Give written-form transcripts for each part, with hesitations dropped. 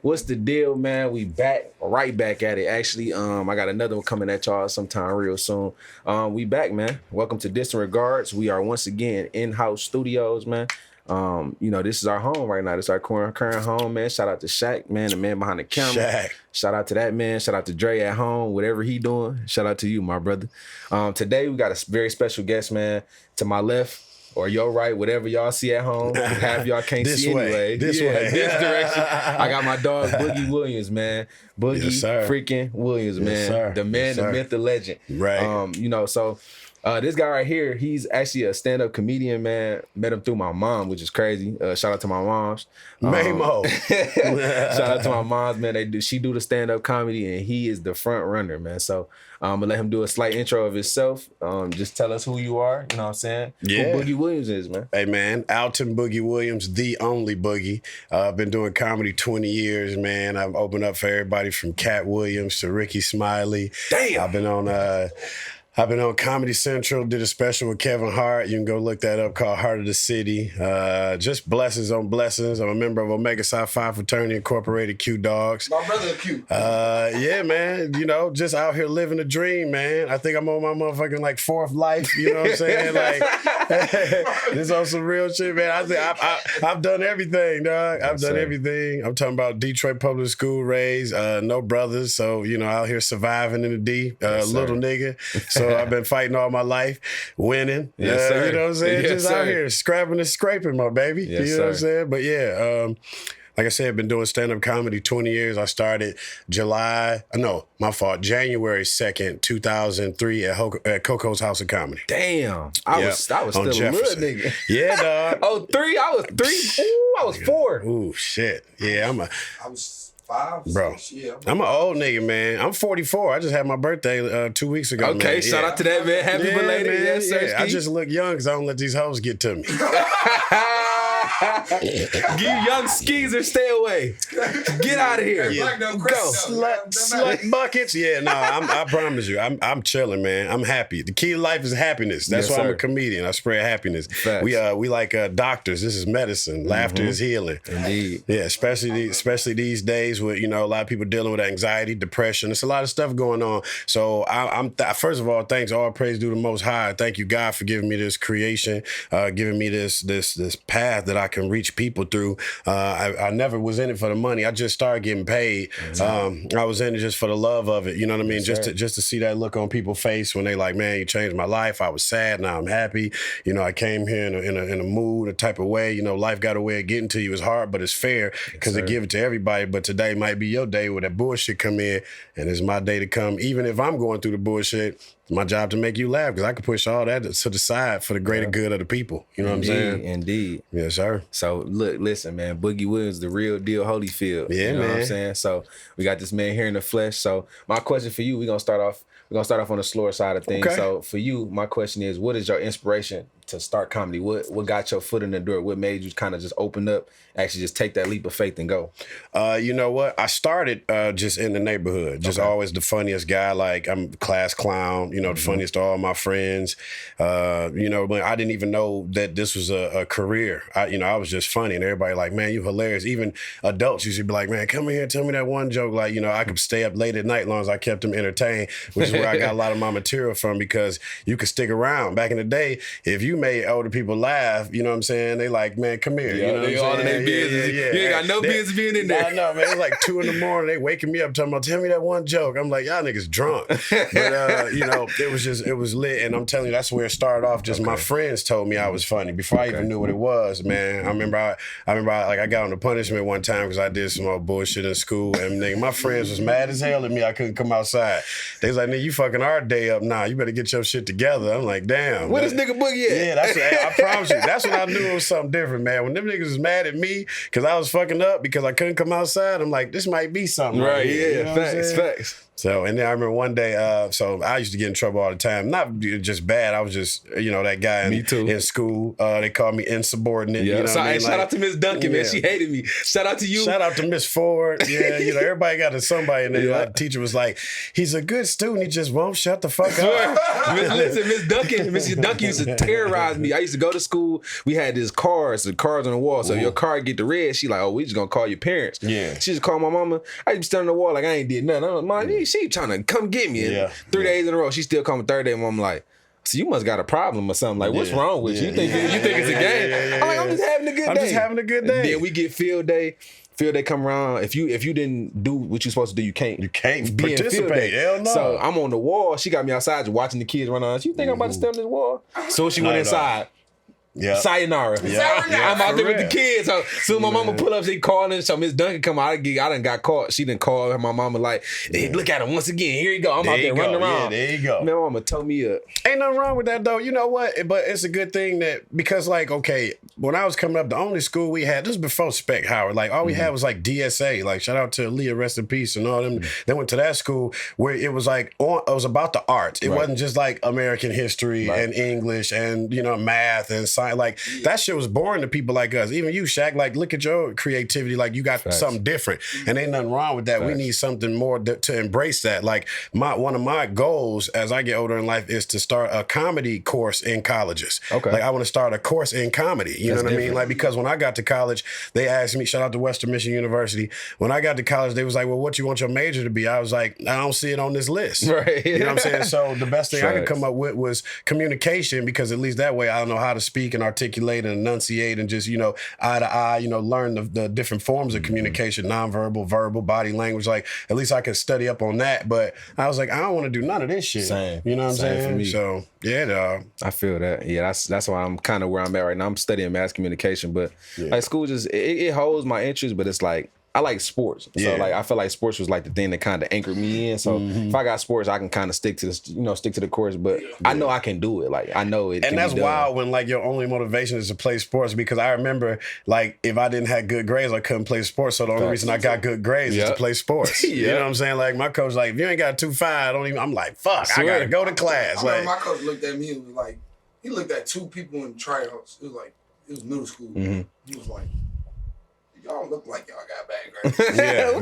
What's the deal, man? We back, right back at it. Actually, I got another one coming at y'all sometime real soon. We back, man. Welcome to Distant Regards. We are once again in-house studios, man. This is our home right now. This is our current home, man. Shout out to Shaq, man, the man behind the camera. Shaq. Shout out to that man. Shout out to Dre at home, whatever he doing. Shout out to you, my brother. Today we got a very special guest, man. To my left, or your right, whatever y'all see at home. Half y'all can't see anyway. This way. This direction. I got my dog, Boogie Williams, man. Boogie freaking Williams, man. Sir. The man, the myth, the legend. Right. This guy right here, he's actually a stand-up comedian, man. Met him through my mom, which is crazy. Shout out to my moms. Mamo. Shout out to my moms, man. She do the stand-up comedy, and he is the front runner, man. So I'm going to let him do a slight intro of himself. Just tell us who you are, you know what I'm saying? Yeah. Who Boogie Williams is, man. Hey, man. Alton Boogie Williams, the only Boogie. I've been doing comedy 20 years, man. I've opened up for everybody from Cat Williams to Ricky Smiley. Damn. I've been on Comedy Central, did a special with Kevin Hart. You can go look that up, called Heart of the City. Just blessings on blessings. I'm a member of Omega Psi Phi Fraternity Incorporated, Q Dogs. My brother Q. Yeah, man. Just out here living a dream, man. I think I'm on my motherfucking like fourth life. You know what I'm saying? Like, this on some real shit, man. I think I've done everything, dog. I've done everything. I'm talking about Detroit Public School raised, no brothers. So, out here surviving in the D, little nigga. So I've been fighting all my life, winning. Yes, sir. You know what I'm saying? Yes, Just sir. out here scrapping and scraping, my baby. Yes, you know what I'm saying? But yeah, like I said, I've been doing stand-up comedy 20 years. I started January 2nd, 2003 at Coco's House of Comedy. Damn. I was still a little nigga. Yeah, dog. Oh, 3? I was 3. Ooh, I was 4. Ooh, shit. Yeah, I was 5, bro. 6, yeah. I'm an old nigga, man. I'm 44. I just had my birthday 2 weeks ago. Okay, man. shout out to that, man. Happy belated. Man. Yes, sir. I just look young because I don't let these hoes get to me. You young skeezer, stay away. Get out of here. Yeah. Go. Slut buckets. Yeah, no, I promise you, I'm chilling, man. I'm happy. The key to life is happiness. That's Yes, why I'm sir. a comedian. I spread happiness. Facts. We like doctors. This is medicine. Laughter is healing. Indeed. Yeah, especially these days with a lot of people dealing with anxiety, depression. There's a lot of stuff going on. So I'm first of all, thanks, all praise due to the Most High. Thank you, God, for giving me this creation, giving me this path that I can reach people through. I never was in it for the money. I just started getting paid. I was in it just for the love of it. You know what I mean? Yes, just to see that look on people's face when they like, man, you changed my life. I was sad. Now I'm happy. I came here in a mood, a type of way. Life got a way of getting to you. It's hard, but it's fair because it give it to everybody. But today might be your day where that bullshit come in, and it's my day to come. Even if I'm going through the bullshit, it's my job to make you laugh because I can push all that to the side for the greater good of the people. You know what I'm saying? Indeed. Yes, sir. So listen, man, Boogie Williams, the real deal, Holyfield. Yeah, you know man. what I'm saying? So we got this man here in the flesh. So my question for you, we're gonna start off on the slower side of things. Okay. So for you, my question is, what is your inspiration to start comedy? What got your foot in the door? What made you kind of just open up, actually just take that leap of faith and go? You know what? I started just in the neighborhood, just always the funniest guy. Like I'm class clown, the funniest to all my friends. But I didn't even know that this was a career. I was just funny, and everybody like, man, you hilarious. Even adults used to be like, man, come here, tell me that one joke. Like, I could stay up late at night as long as I kept them entertained, which is where I got a lot of my material from because you could stick around. Back in the day, if you made older people laugh, you know what I'm saying? They like, man, come here. Yeah, you know they what I'm all in saying? their business. You ain't got no business being in there. I know, man. It was like 2 a.m. They waking me up talking about, tell me that one joke. I'm like, y'all niggas drunk. But, it was lit. And I'm telling you, that's where it started off. Just my friends told me I was funny before I even knew what it was, man. I remember I got on the punishment one time because I did some old bullshit in school. And nigga, my friends was mad as hell at me. I couldn't come outside. They was like, nigga, you fucking our day up now. You better get your shit together. I'm like, damn. Where this nigga Boogie at? Yeah, I promise you. That's when I knew it was something different, man. When them niggas was mad at me because I was fucking up because I couldn't come outside, I'm like, this might be something. Right, here. yeah, You know what I'm saying? facts. So, and then I remember one day, so I used to get in trouble all the time. Not just bad. I was just, that guy Me too. in school. They called me insubordinate. Yeah. You know So, what I mean? shout out to Miss Duncan, man. She hated me. Shout out to you. Shout out to Miss Ford. Yeah, everybody got somebody in there. Yeah. Like, the teacher was like, he's a good student. He just won't shut the fuck up. Miss Duncan used to terrorize me. I used to go to school. We had the cars on the wall. So if your car get the red, she like, oh, we just gonna call your parents. Yeah. She just called my mama. I used to stand on the wall like I ain't did nothing. I'm like, Mom, she trying to come get me. And 3 days in a row, she still come. Third day, Mom like, so you must got a problem or something. Like, what's wrong with you? You think it's a game? I'm like, I'm just having a good day. I'm just having a good day. Then we get field day. Field day come around. If you didn't do what you're supposed to do, you can't be participate. in field day. Hell no. So I'm on the wall. She got me outside just watching the kids run on. You think I'm about to step on this wall? So she went inside. Yeah. Sayonara. Yeah. I'm out there with the kids. So soon my mama pull up, she calling. So Miss Duncan come out. I done got caught. She didn't call her. My mama like, hey, look at him once again. Here you go. I'm out there running around. Yeah, there you go. Man, my mama told me up. Ain't nothing wrong with that though. You know what? But it's a good thing that because when I was coming up, the only school we had, this was before Spec Howard. Like all we had was like DSA. Like shout out to Leah, rest in peace, and all them. They went to that school where it was like it was about the arts. It wasn't just like American history and English and math and science. Like that shit was boring to people like us. Even you, Shaq. Like look at your creativity. Like you got something different, and ain't nothing wrong with that. We need something more to embrace that. Like one of my goals as I get older in life is to start a comedy course in colleges. Okay. Like I want to start a course in comedy. You know what I mean? Like because when I got to college, they asked me, shout out to Western Michigan University. When I got to college, they was like, well, what you want your major to be? I was like, I don't see it on this list. Right. You know what I'm saying? So the best thing I could come up with was communication because at least that way I know how to speak and articulate and enunciate and just, eye to eye, learn the different forms of communication, nonverbal, verbal, body language. Like at least I could study up on that. But I was like, I don't want to do none of this shit. Same. You know what I'm saying? For me. So yeah, dog. I feel that. Yeah, that's why I'm kind of where I'm at right now. I'm studying mass communication, but like school just it holds my interest, but it's like I like sports. So like I feel like sports was like the thing that kind of anchored me in. So if I got sports, I can kind of stick to this, stick to the course. But I know I can do it. Like I know it. And that's wild when like your only motivation is to play sports because I remember like if I didn't have good grades, I couldn't play sports. So the only reason I got good grades is to play sports. You know what I'm saying? Like my coach like, if you ain't got 2.5, I'm like, fuck, I gotta go to class. Like my coach looked at me and was like, he looked at two people in tryouts. It was middle school. He was like, y'all look like y'all got bad grades. Yeah,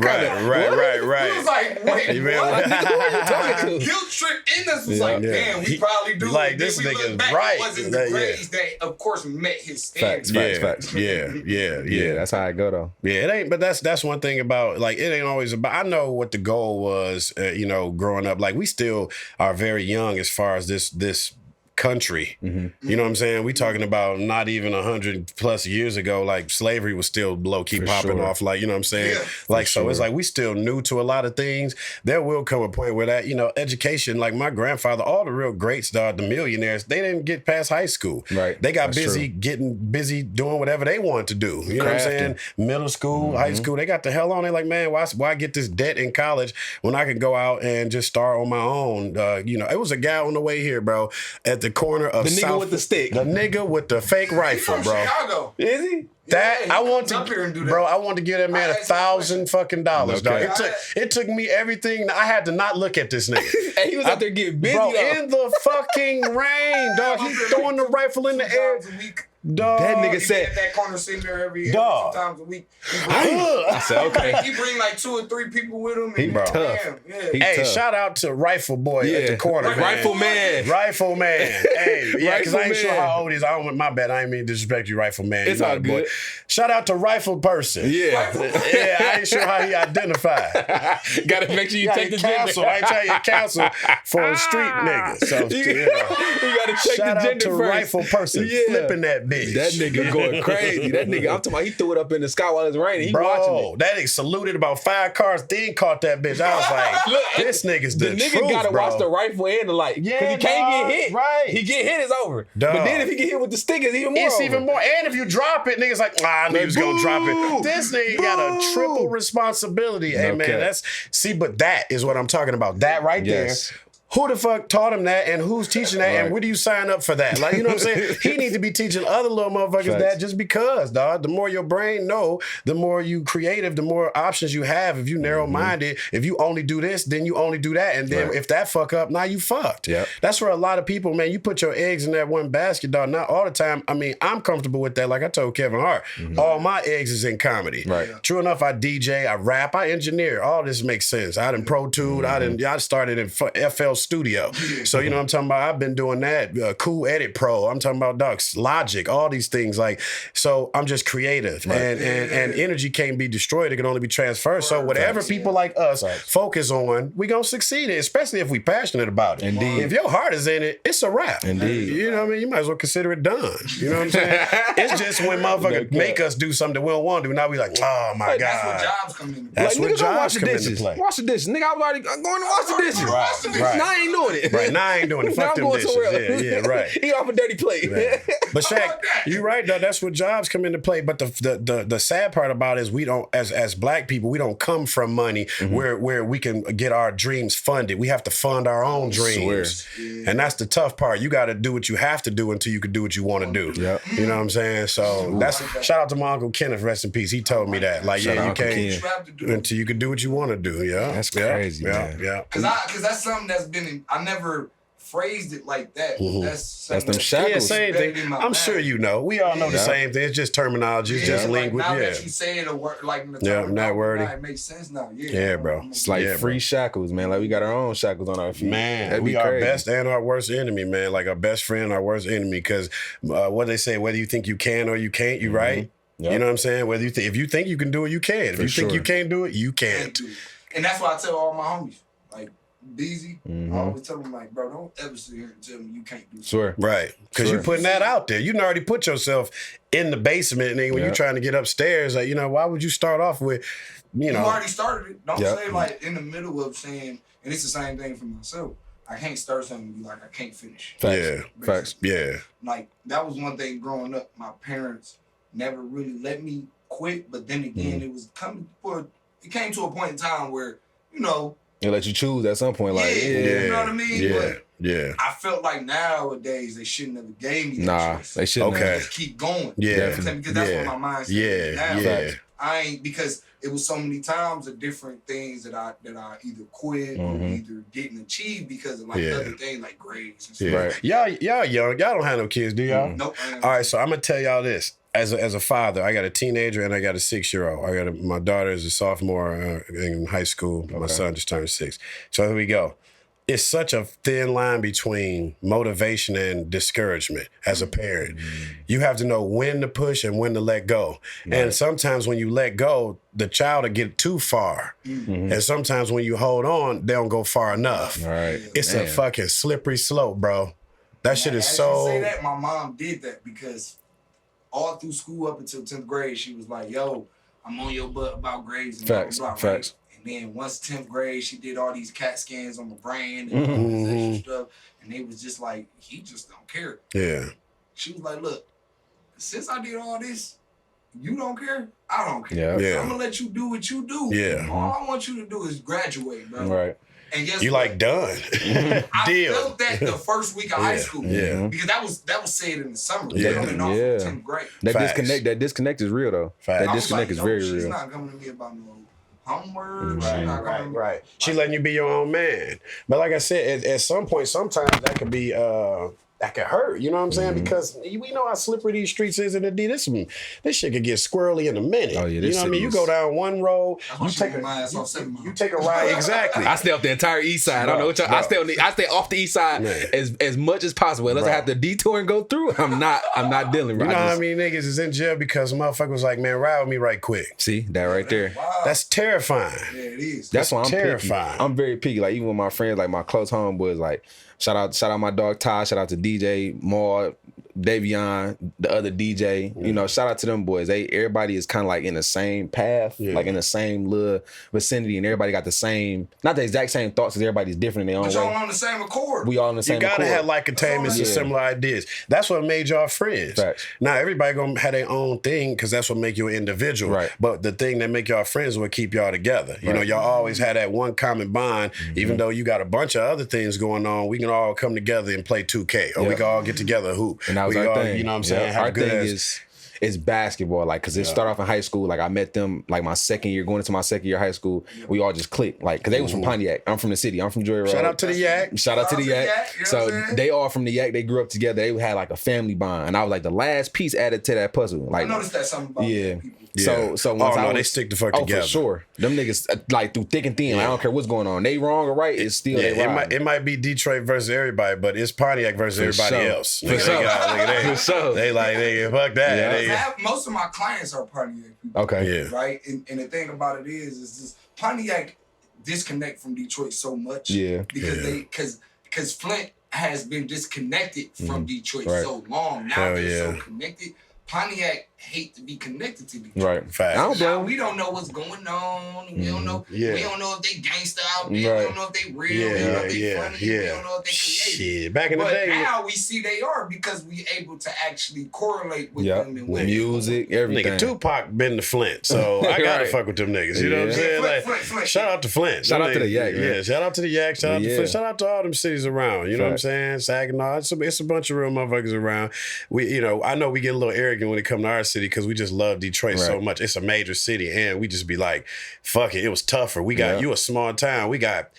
right. He was like, wait, what? Who are you talking to? Guilt trip in us was like, damn, we probably do. Like, this Then we nigga's look back, right. It wasn't the grades that, of course, met his standards. Facts. Yeah. That's how I go though. Yeah, it ain't. But that's one thing about like it ain't always about. I know what the goal was. Growing up, like we still are very young as far as this country. You know what I'm saying? We talking about not even 100+ years ago, like slavery was still low key popping off, like, you know what I'm saying? It's like we still new to a lot of things. There will come a point where that, education, like my grandfather, all the real greats, the millionaires, they didn't get past high school. Right. They got getting busy doing whatever they wanted to do. You know what I'm saying? Middle school, high school, they got the hell on. They're like, man, why get this debt in college when I can go out and just start on my own? It was a guy on the way here, bro, at the corner of the nigga South, with the stick. The nigga with the fake rifle, bro. Chicago. Is he? I want to give that man $1,000 fucking dollars, dog. It took me everything. I had to not look at this nigga. And he was out there getting busy, bro, though. in the fucking rain, dog. He's throwing the rifle in the air. Dog. That nigga said that corner sitting there every 2 times a week. I said, okay. He bring like 2 or 3 people with him. He tough. Hey, shout out to Rifle Boy at the corner. Rifle Man. Hey, yeah, because I ain't sure how old he is. My bad. I ain't mean to disrespect you, Rifle Man. It's all good. Shout out to Rifle Person. Yeah. I ain't sure how he identified. Gotta make sure you take the counsel. gender. I ain't trying to counsel for a street nigga. So you gotta check shout the gender out to first. Rifle Person flipping that bitch. That nigga going crazy. That nigga, I'm talking about, he threw it up in the sky while it's raining. He Bro, watching it. that nigga saluted about 5 cars, then caught that bitch. I was like, look, this nigga's the nigga truth, gotta bro. watch the rifle and the light. Yeah, because he can't get hit. Right. He get hit, it's over. Dog. But then if he get hit with the stick, it's even more. It's over. even more. And if you drop it, niggas like, I knew he was gonna drop it. This nigga got a triple responsibility. Hey, man, but that is what I'm talking about. That right there. Who the fuck taught him that, and who's teaching that, and where do you sign up for that? Like, you know what I'm saying? He needs to be teaching other little motherfuckers that just because, dog. The more your brain know, the more you creative, the more options you have. If you narrow-minded, if you only do this, then you only do that, and then if that fuck up, now you fucked. Yep. That's where a lot of people, man, you put your eggs in that one basket, dog. Not all the time. I mean, I'm comfortable with that. Like I told Kevin Hart, all my eggs is in comedy. Right. True enough, I DJ, I rap, I engineer. All this makes sense. I done Pro Tool. I started in FL Studio. So, you know what I'm talking about? I've been doing that. Cool Edit Pro. I'm talking about Ducks, Logic, all these things. Like, so I'm just creative. And energy can't be destroyed. It can only be transferred. So whatever people like us focus on, we gonna succeed in, especially if we passionate about it. Indeed. If your heart is in it, it's a wrap. Indeed. You know what I mean? You might as well consider it done. You know what I'm saying? It's just when motherfuckers make us do something that we don't want to do. Now we like, oh my God. That's what jobs come into play. That's Like, what nigga, go wash jobs the come into dishes. play. Wash the dishes. Nigga, I was already going to wash the dishes. Right. Now I ain't doing it. Right, now I ain't doing it. Now Fuck I'm them going dishes. somewhere else. Yeah, right. Eat off a dirty plate. But Shaq, you're right though. That's what jobs come into play. But the sad part about it is we don't, as black people, we don't come from money where we can get our dreams funded. We have to fund our own dreams, and that's the tough part. You got to do what you have to do until you can do what you want to do. Yep. You know what I'm saying? So that's shout out to my uncle Kenneth. Rest in peace. He told me that. Like, Shout yeah, you out to can't Ken. until you can do what you want to do. Yeah, That's crazy, man. Yeah. Cause that's something that's been I never phrased it like that. That's That's them something shackles. Yeah, same thing. embedded in my I'm mind. sure you know. We all know the same thing. It's just terminology. It's just like, language. now Yeah. that you say it, a word like in the Yeah, term, not wordy. It makes sense now. Yeah, bro. It's like Yeah, free bro. shackles, man. Like we got our own shackles on our feet. Man, That'd be we our crazy. best and our worst enemy, man. Like our best friend, our worst enemy. Because what they say, whether you think you can or you can't, you right. Yep. You know what I'm saying? Whether if you think you can do it, you can. If you think sure. you can't do it, you can't. And that's why I tell all my homies, like Beezy, I always tell them like, bro, don't ever sit here and tell me you can't do something. Swear. Right. Because you're putting that out there. You done already put yourself in the basement, and then when you're trying to get upstairs, like, you know, why would you start off with, you know? You already started it. Don't Yep. say like in the middle of saying, and it's the same thing for myself. I can't start something and be like, I can't finish. Facts. Yeah. Facts. Yeah. Like that was one thing growing up. My parents never really let me quit, but then again, it came to a point in time where, you know, They let you choose at some point. Like, you know what I mean? Yeah. But Yeah. I felt like nowadays they shouldn't have gave me that nah, choice. they shouldn't. Okay. Just keep going. Yeah. You know what I'm saying? Because that's what my mindset is now. Yeah. I ain't, because it was so many times of different things that I either quit or either didn't achieve because of like other things like grades and stuff. Yeah. Right. Y'all young. Y'all don't have no kids, do y'all? Nope. All right, so I'm gonna tell y'all this. As a father, I got a teenager and I got a 6-year-old. My daughter is a sophomore in high school. My son just turned 6. So here we go. It's such a thin line between motivation and discouragement as a parent. You have to know when to push and when to let go. And sometimes when you let go, the child will get too far. And sometimes when you hold on, they don't go far enough. All right. It's a fucking slippery slope, bro. That shit is As so... you say that, my mom did that because all through school up until 10th grade, she was like, yo, I'm on your butt about grades and Facts. blah, blah, blah, Facts. right? And then once 10th grade, she did all these CAT scans on my brain and all this extra stuff. And they was just like, he just don't care. Yeah. She was like, look, since I did all this, you don't care, I don't care. Yeah. Yeah. I'm gonna let you do what you do. Yeah. All I want you to do is graduate, bro. Right. And guess You what? like done. I Deal. felt that the first week of high school. Yeah. Because that was said in the summer. Yeah. Coming off Yeah. of 10th grade. That disconnect is real though. Facts. That I was disconnect like, is no, very she's real. not coming to me about no homework. She's not coming to me. Right. She letting you be your own man. But like I said, at some point, sometimes that could be that could hurt. You know what I'm saying? Because we know how slippery these streets is, and this shit could get squirrely in a minute. Oh, yeah, you this know what I mean? shit You is- go down one road, That's why you she take get my ass off 7 you take a ride. Exactly. I stay off the entire east side. I don't know what y'all. Bro. I stay off the east side Man. as much as possible. Unless I have to detour and go through, I'm not dealing. You know how many niggas is in jail because motherfucker was like, man, ride with me right quick. See that right there. Wow. That's terrifying. Yeah, it is. That's why I'm terrifying. picky. I'm very picky. Like even with my friends, like my close homeboys, like shout out my dog Ty, shout out to DJ Maul, Davion, the other DJ. You know, shout out to them boys. Everybody is kind of like in the same path, like in the same little vicinity, and everybody got the same, not the exact same thoughts, because everybody's different in their own But y'all way. on the same accord. We all on the same You gotta accord. have like attainments and similar ideas. That's what made y'all friends. Facts. Now everybody gonna have their own thing because that's what make you an individual. Right. But the thing that make y'all friends will keep y'all together. You know, y'all always had that one common bond. Even though you got a bunch of other things going on, we can all come together and play 2K, or we can all get together hoop. And that was we our all, thing. You know what I'm saying? Have Our a good thing ass- is basketball, like, because it started off in high school. Like, I met them like my second year, going into my second year of high school. We all just clicked, like, because they was from Pontiac. I'm from the city. I'm from Joy Road. Shout out to the Yak. Shout out to the Yak. you know what I'm So saying? they all from the Yak. They grew up together. They had like a family bond, and I was like the last piece added to that puzzle. I Like, noticed that something about yeah. black people. So once they stick the fuck together. for sure. Them niggas like through thick and thin. Like, I don't care what's going on. They wrong or right, it's still they ride. it might be Detroit versus everybody, but it's Pontiac versus everybody sure. else. For Nigga, sure. they got, nigga, they, For sure. they like, nigga, fuck that. Yeah. Nigga. Most of my clients are Pontiac people. Okay. Yeah. Right? And the thing about it is just Pontiac disconnect from Detroit so much. Yeah. Because because Flint has been disconnected from Detroit Right. so long. Now Hell they're yeah. so connected. Pontiac hate to be connected to Detroit. Right. Facts. I don't Now, blame 'em. we don't know what's going on. We don't know. Yeah. We don't know if they gangster out there. Right. We don't know if they real. we don't know if they funny. We don't know if they creative. Shit, back in the But day. now we see they are because we able to actually correlate with Yeah. them and what Music, everything. Nigga, Tupac been to Flint, so I gotta Right. fuck with them niggas. You know what I'm Yeah. saying? Flint. Like, shout out to Flint. Shout Them out to the niggas- Yak, man. Yeah, shout out to the Yak. Shout out to Yeah. Flint. Shout out to all them cities around. You know what I'm Facts. saying? Saginaw. It's a bunch of real motherfuckers around. I know we get a little arrogant when it comes to our city because we just love Detroit so Right. much. It's a major city, and we just be like, fuck it. It was tougher. We got you a small town. We got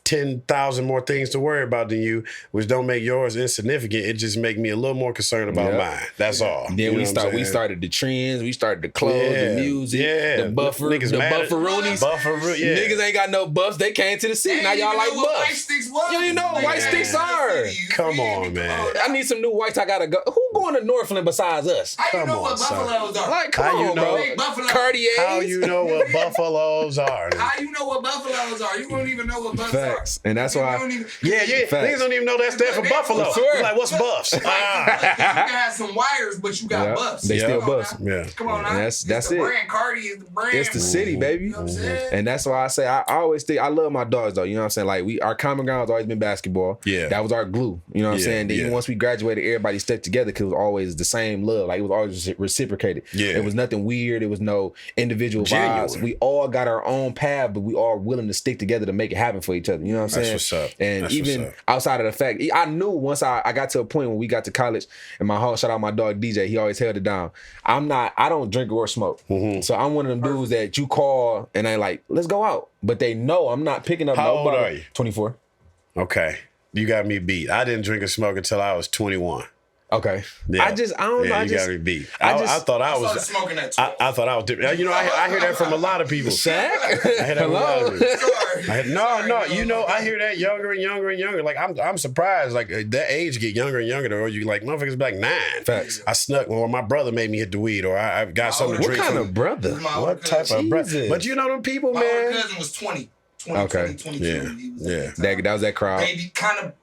10,000 more things to worry about than you, which don't make yours insignificant. It just make me a little more concerned about mine. That's all. Then You know we what I'm saying? started the trends, we started the clothes, the music, the Niggas mad at- bufferoonies. Yeah. Niggas ain't got no buffs. They came to the city. Now y'all like White buffs. sticks was. You don't even know what white sticks are. Come on, man. I need some new whites. I gotta go. Who going to Northland besides us? How you Come know on, what son. buffaloes are? Like, come How you on, know- bro. Big buffalo. Cartiers. How you know what buffaloes are? How you know what buffaloes are? You don't even know what buffs Facts. are. And that's You why. don't even- Yeah. Facts. Niggas don't even know that stand for buffalo. I swear. You're like, what's buffs? You can have some wires, but you got Yeah. buffs. They still Come on buffs. now. Yeah. Come on now. And that's It's the it. brand. Cardi is the brand. It's the city, baby. You know what I'm saying? And that's why I say I always think I love my dogs though. You know what I'm saying? Like our common ground has always been basketball. Yeah. That was our glue. You know what I'm Yeah, saying? Then even yeah. once we graduated, everybody stuck together because it was always the same love. Like it was always reciprocated. Yeah. It was nothing weird. It was no individual Genuine. vibes. We all got our own path, but we all willing to stick together to make it happen for each other. You know what I'm That's saying? what's up. And That's even what's up. outside of the fact, I knew once I got to a point when we got to college and my whole shout out my dog DJ, he always held it down. I don't drink or smoke. Mm-hmm. So I'm one of them dudes that you call and they like, let's go out. But they know I'm not picking up How old nobody. are you? 24. Okay. You got me beat. I didn't drink or smoke until I was 21. Okay. Yeah. I don't know. Yeah, I you just got me beat. I I thought I I started was. smoking at I 12. thought I was different. You know, I hear that from a lot of people. Shaq? I hear that from a lot of Hello? people. Sorry. No. You know, I hear that younger and younger and younger. Like I'm surprised. Like that age get younger and younger. Or you like motherfuckers be like 9. Facts. I snuck, or my brother made me hit the weed, or I got something to What drink. kind from- of brother? My older What type cousin- of brother? Jesus. But you know them people, My older man. cousin was 20. Okay. 22. Yeah. He was Yeah. at that time. That was that crowd. Baby,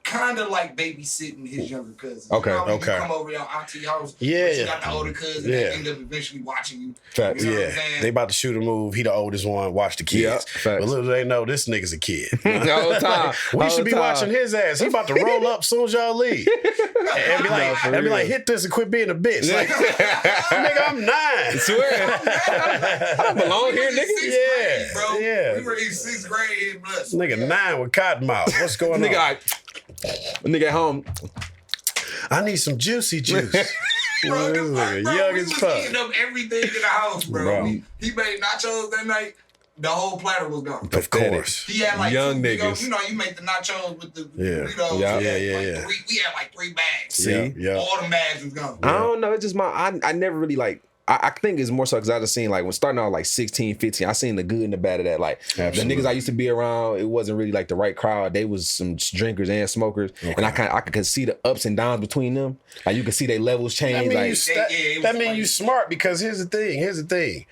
kind of like babysitting his younger cousin. Okay, You know, when okay. You come over your auntie house. Yeah. but you got the older cousin Yeah. that end up eventually watching you. Facts. You know what Yeah, I'm saying? they about to shoot a move. He the oldest one. Watch the kids. Yeah, facts. But little do they know this nigga's a kid. The whole time. We Whole should be time. watching his ass. He about to roll up soon as y'all leave. And be like, for and be real. like, hit this and quit being a bitch. Like, nigga, I'm 9. I swear. I don't belong here, We was in nigga. sixth Yeah, grade, bro. yeah. We were in 6th grade here, bless. Nigga, 9 with cotton mouth. What's going Nigga, on? nigga at home. I need some juicy juice. Bro, This nigga young we as was fuck. eating up everything in the house, bro. Bro. He made nachos that night. The whole platter was gone. Of course. He had like Young 2 big old- niggas. you know, you make the nachos with the Yeah. Doritos. Yeah. Yeah. We had like 3 bags. See? Yeah. All the bags was gone. I don't know. It's just I never really like. I think it's more so because I just seen like when starting out like 16, 15, I seen the good and the bad of that. Like Absolutely. the niggas I used to be around, it wasn't really like the right crowd. They was some drinkers and smokers, and I could see the ups and downs between them. Like you could see their levels change. That mean, like it was that mean funny. you smart because here's the thing.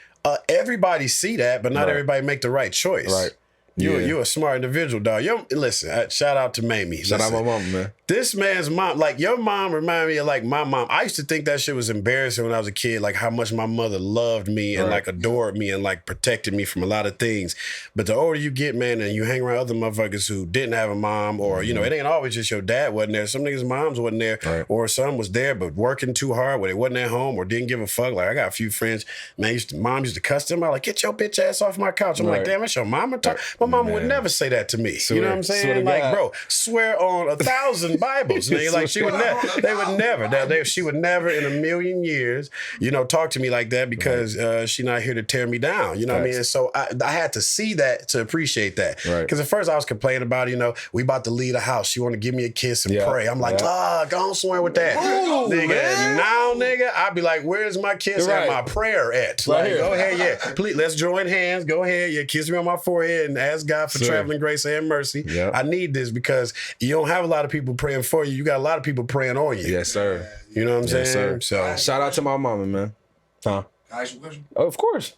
Everybody see that, but not Right. everybody make the right choice. Right. You a smart individual, dog. Listen, shout out to Mamie. Shout out my mama, man. This man's mom, like your mom reminded me of like my mom. I used to think that shit was embarrassing when I was a kid, like how much my mother loved me and like adored me and like protected me from a lot of things. But the older you get, man, and you hang around other motherfuckers who didn't have a mom, or you know, it ain't always just your dad wasn't there. Some niggas' moms wasn't there, or some was there but working too hard, where they wasn't at home or didn't give a fuck. Like I got a few friends, man, mom used to cuss them out, like get your bitch ass off my couch. I'm like, damn, that's your mama talk. My mama would never say that to me. You know what I'm saying? Like, bro, swear on 1,000 Bibles. Nigga. Like she would never. They would never. She would never in a million years, you know, talk to me like that because she not here to tear me down. You know what I mean? And so I had to see that to appreciate that. Because at first I was complaining about, you know, we about to leave the house. She want to give me a kiss and pray. I'm like, go on somewhere with that, nigga. And now, nigga, I'd be like, where's my kiss and my prayer at? Like, go ahead, please, let's join hands. Go ahead, kiss me on my forehead and ask God for traveling grace and mercy. I need this because you don't have a lot of people praying for you. You got a lot of people praying on you. Yes, sir. You know what I'm saying? Sir. So shout out to my mama, man. Can I ask you a question? Oh, of course.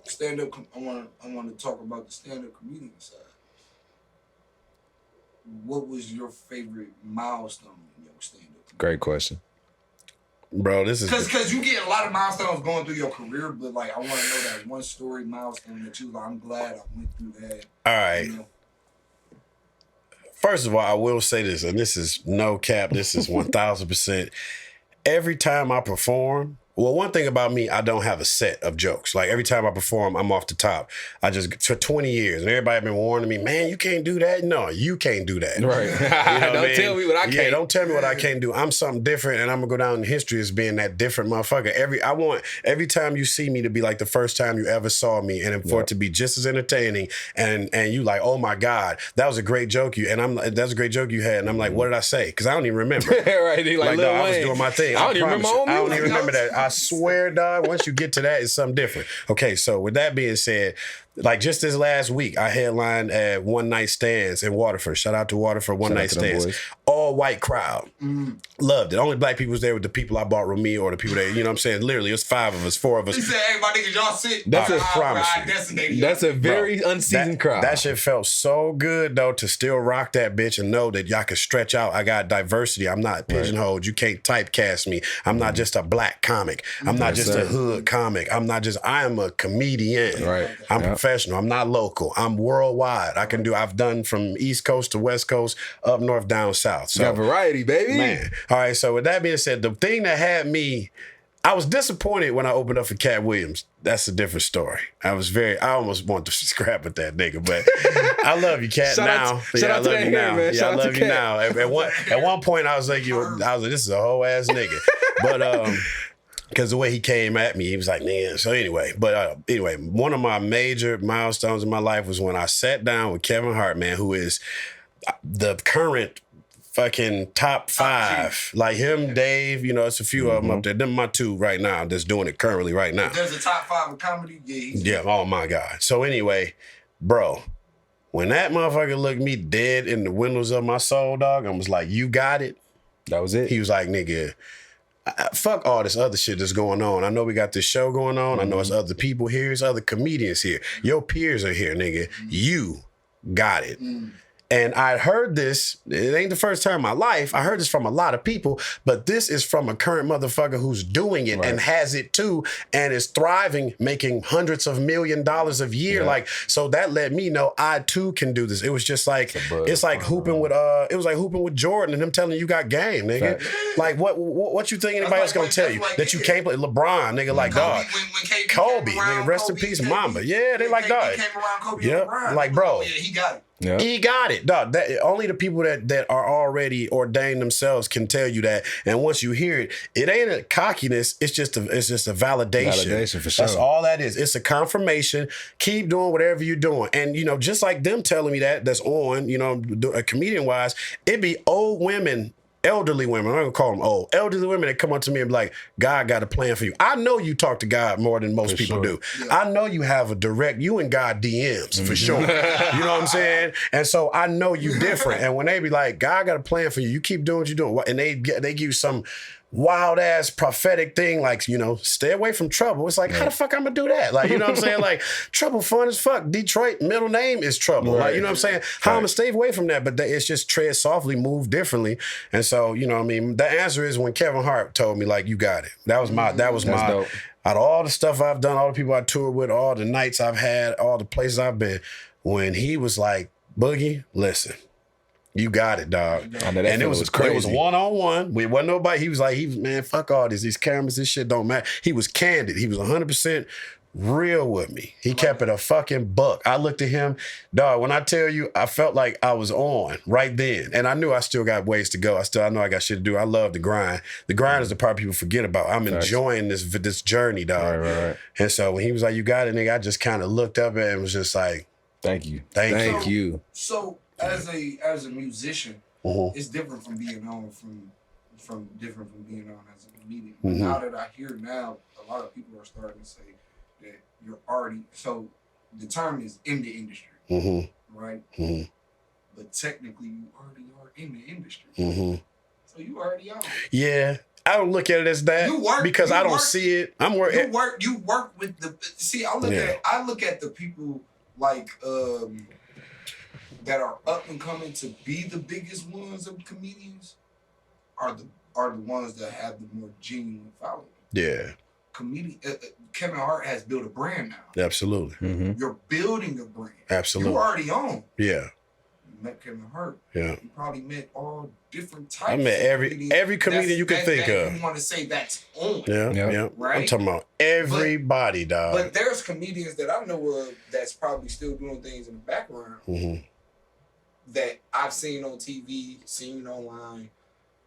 Stand up. I want to talk about the stand up comedian side. What was your favorite milestone in your stand up? Great question. Bro, this is because you get a lot of milestones going through your career, but like I want to know that one story milestone that you like. I'm glad I went through that. All right. You know? First of all, I will say this, and this is no cap. This is 1,000%. Every time I perform, well, one thing about me, I don't have a set of jokes. Like every time I perform, I'm off the top. I just, for 20 years, and everybody been warning me, man, you can't do that. No, you can't do that. Right. You know Don't tell me what I can't. Yeah, don't tell me what I can't do. I'm something different, and I'm gonna go down in history as being that different motherfucker. I want every time you see me to be like the first time you ever saw me, and for it to be just as entertaining, and you like, oh my God, that was a great joke that's a great joke you had, and I'm like, what did I say? Because I don't even remember. Right, like no, I was doing my thing. I don't even remember. I don't even remember that. I swear, dog, once you get to that, it's something different. Okay, so with that being said, like just this last week, I headlined at One Night Stands in Waterford. Shout out to Waterford, One Night Stands. All white crowd. Loved it. Only black people was there with the people I bought with me or the people that, you know what I'm saying? Literally, it was 5 of us, 4 of us. He said, hey, my niggas, y'all sit. That's a very unseasoned crowd. That shit felt so good, though, to still rock that bitch and know that y'all can stretch out. I got diversity. I'm not pigeonholed. You can't typecast me. I'm not just a black comic. I'm not just a hood comic. I am a comedian. I'm professional. I'm not local. I'm worldwide. I've done from East Coast to West Coast, up north, down south. So got variety, baby. Man. All right, so with that being said, the thing that had me, I was disappointed when I opened up for Cat Williams. That's a different story. I almost want to scrap with that nigga, but I love you, Cat. Shout now. I love you now. Man. Yeah, I love you now. At one point, I was like, this is a whole ass nigga. But because the way he came at me, he was like, man. So anyway, one of my major milestones in my life was when I sat down with Kevin Hart, man, who is the current fucking top 5. Like him, Dave, you know, it's a few of them up there. Them my 2 right now that's doing it currently right now. There's a top 5 of comedy. Yeah, oh my God. So anyway, bro, when that motherfucker looked me dead in the windows of my soul, dog, I was like, you got it. That was it. He was like, nigga, fuck all this other shit that's going on. I know we got this show going on. I know it's other people here. It's other comedians here. Your peers are here, nigga. You got it. And I heard this, it ain't the first time in my life, I heard this from a lot of people, but this is from a current motherfucker who's doing it and has it too, and is thriving, making hundreds of $1 million a year. Like, so that let me know I too can do this. It was just like, it's like hooping with, it was like hooping with Jordan and him telling you got game, nigga. Like, what you think anybody else gonna tell you? That you can't play LeBron, nigga, like, dog. Kobe, nigga, rest in peace, Mamba. Yeah, they like, dog. Yeah, like, bro. Yeah, he got it. Yep. He got it, dog. That, only the people that are already ordained themselves can tell you that. And once you hear it, it ain't a cockiness. It's just a validation. Validation for sure. That's all that is. It's a confirmation. Keep doing whatever you're doing. And you know, just like them telling me that's on, you know, comedian wise, it be old women. Elderly women, I'm gonna call them old. Elderly women that come up to me and be like, God got a plan for you. I know you talk to God more than most people do. Yeah. I know you have a direct, you and God DMs for sure. You know what I'm saying? And so I know you different. And when they be like, God got a plan for you, you keep doing what you're doing. And they give you some wild ass prophetic thing, like, you know, stay away from trouble. It's like, how the fuck I'm gonna do that? Like, you know what I'm saying? Like, trouble fun as fuck. Detroit middle name is trouble. Right. Like, you know what I'm saying? How I'm gonna stay away from that? But it's just tread softly, move differently. And so, you know what I mean? The answer is when Kevin Hart told me, like, you got it. That was my That's dope. out of all the stuff I've done, all the people I toured with, all the nights I've had, all the places I've been, when he was like, Boogie, listen, you got it, dog. I know that And it was crazy. It was one-on-one. We wasn't nobody. He was like, man, fuck all this. These cameras, this shit don't matter. He was candid. He was 100% real with me. He kept it a fucking buck. I looked at him, dog, when I tell you, I felt like I was on right then. And I knew I still got ways to go. I know I got shit to do. I love the grind. The grind is the part people forget about. I'm enjoying this journey, dog. Right. And so when he was like, you got it, nigga, I just kind of looked up at it and was just like, Thank you. Thank you. So as a musician, mhm. it's different from being on from being on as a comedian. Mhm. Now that I hear now, a lot of people are starting to say that you're already, so the term is in the industry, right? Mhm. But technically you already are in the industry. Mhm. So you already on. Yeah. I don't look at it as that because I don't see it. I'm working. You work with the, see, I look at the people like that are up and coming to be the biggest ones of comedians are the ones that have the more genuine following. Yeah. Kevin Hart has built a brand now. Absolutely. Mm-hmm. You're building a brand. Absolutely. You already on. Yeah. You met Kevin Hart. Yeah. You probably met all different types. I met every comedian you can think of. You want to say that's on. Yeah. Right? I'm talking about everybody, dog. But there's comedians that I know of that's probably still doing things in the background that I've seen on TV, seen online,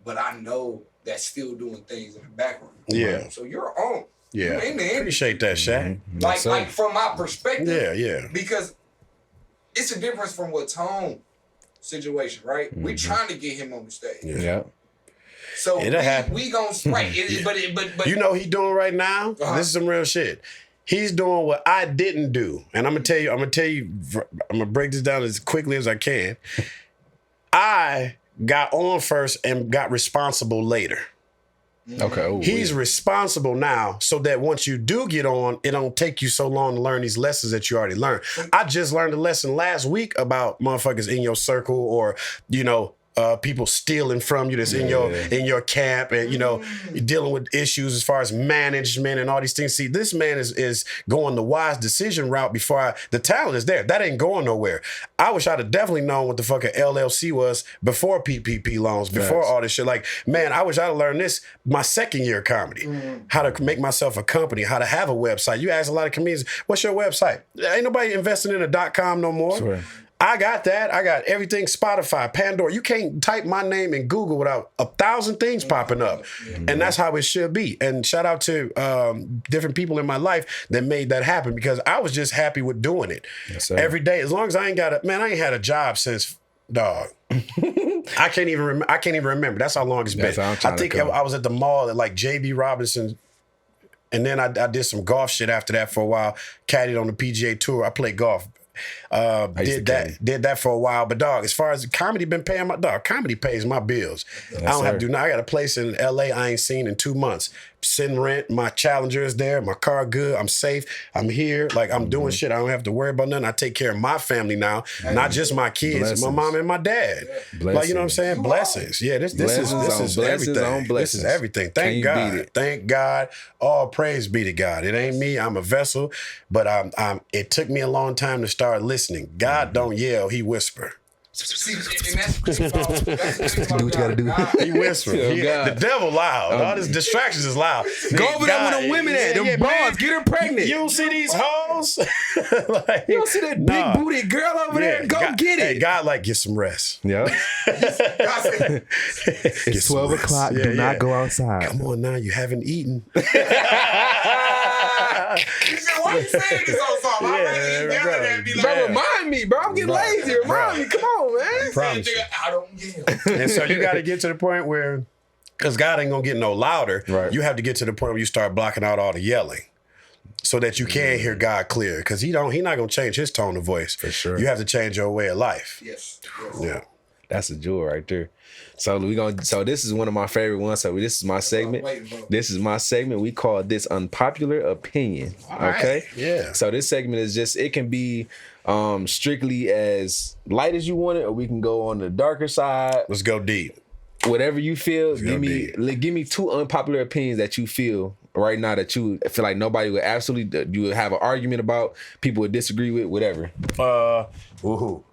but I know that's still doing things in the background. Yeah. Right? So you're on. Yeah. You're in the industry. Appreciate that, Shaq. Mm-hmm. Like from my perspective. Yeah. Because it's a difference from what Tone situation, right? We're trying to get him on the stage. Yeah. So we gonna right, but you know what he doing right now? This is some real shit. He's doing what I didn't do, and I'm gonna break this down as quickly as I can. I got on first and got responsible later. Okay. Ooh, He's responsible now, so that once you do get on, it don't take you so long to learn these lessons that you already learned. I just learned a lesson last week about motherfuckers in your circle, or people stealing from you that's in your camp, and you're dealing with issues as far as management and all these things. See, this man is going the wise decision route before the talent is there. That ain't going nowhere. I wish I'd have definitely known what the fuck a LLC was before PPP loans, before all this shit. Like, man, I wish I'd have learned this my second year of comedy. How to make myself a company, how to have a website. You ask a lot of comedians, what's your website? Ain't nobody investing in a .com no more. Sure. I got that. I got everything, Spotify, Pandora. You can't type my name in Google without 1,000 things popping up. And that's how it should be. And shout out to different people in my life that made that happen, because I was just happy with doing it every day. As long as I ain't had a job since, dog. I can't even remember. That's how long it's been. I think I was at the mall at like J.B. Robinson. And then I did some golf shit after that for a while. Caddied on the PGA Tour. I played golf. Did that for a while, but dog, as far as comedy been paying comedy pays my bills. I don't have to do nothing. I got a place in LA I ain't seen in 2 months. Sitting rent, my Challenger is there, my car good, I'm safe, I'm here, like I'm doing shit. I don't have to worry about nothing. I take care of my family now, not just my kids, my mom and my dad. Like, you know what I'm saying? Blessings. Yeah, this is everything. This is everything. Thank God. Thank God. All praise be to God. It ain't me. I'm a vessel, but it took me a long time to start listening. God don't yell, he whisper. See, and that's what you gotta do. He whisper. The devil loud. All these distractions is loud. Go over there with them women at them bars. Get her pregnant. You don't see these hoes? Like, you don't see that big booty girl over there? Go get it. Hey, God, get some rest. Yeah. It's 12 o'clock. Do not go outside. Come on now. You haven't eaten. Why you saying this on song? Bro, remind me, bro. I'm getting lazy. Remind me. Come on, man. I don't yell. And so you got to get to the point where, because God ain't going to get no louder, you have to get to the point where you start blocking out all the yelling, so that you can hear God clear. Because he not going to change his tone of voice. For sure. You have to change your way of life. Yes. Yeah. That's a jewel right there. So So this is one of my favorite ones. So this is my segment. This is my segment. We call this Unpopular Opinion. Okay. Yeah. So this segment is just, it can be strictly as light as you want it, or we can go on the darker side. Let's go deep. Whatever you feel. Give me 2 unpopular opinions that you feel right now that you feel like nobody would you would have an argument about, people would disagree with, whatever.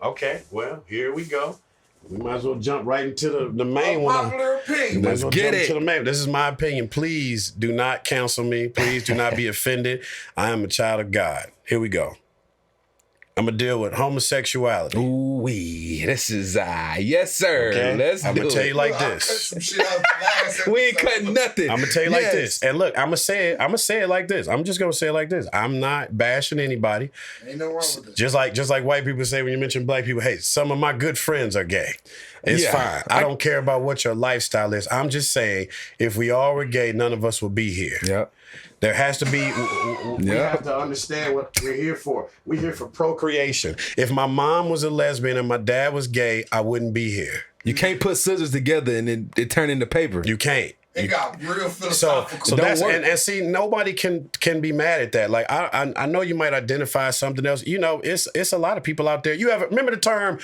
Okay. Well, here we go. We might as well jump right into the main one. Unpopular opinion. Let's get it. To the main. This is my opinion. Please do not cancel me. Please do not be offended. I am a child of God. Here we go. I'm gonna deal with homosexuality. Ooh wee, this is yes sir. Okay? Let's I'm do gonna tell it. you like Look, I this. cut some shit out the last We ain't episode. cutting nothing. I'm gonna tell you like Yes. this. And look, I'm gonna say it like this. I'm just gonna say it like this. I'm not bashing anybody. Ain't no wrong with it. Just like white people say when you mention black people, hey, some of my good friends are gay. It's Yeah. fine. I don't care about what your lifestyle is. I'm just saying, if we all were gay, none of us would be here. Yep. There has to be, we Yeah. have to understand what we're here for. We're here for procreation. If my mom was a lesbian and my dad was gay, I wouldn't be here. You can't put scissors together and then it turn into paper. You can't. It got real So philosophical. that's work. and see, nobody can be mad at that. Like I know you might identify something else. You know, it's a lot of people out there. You remember the term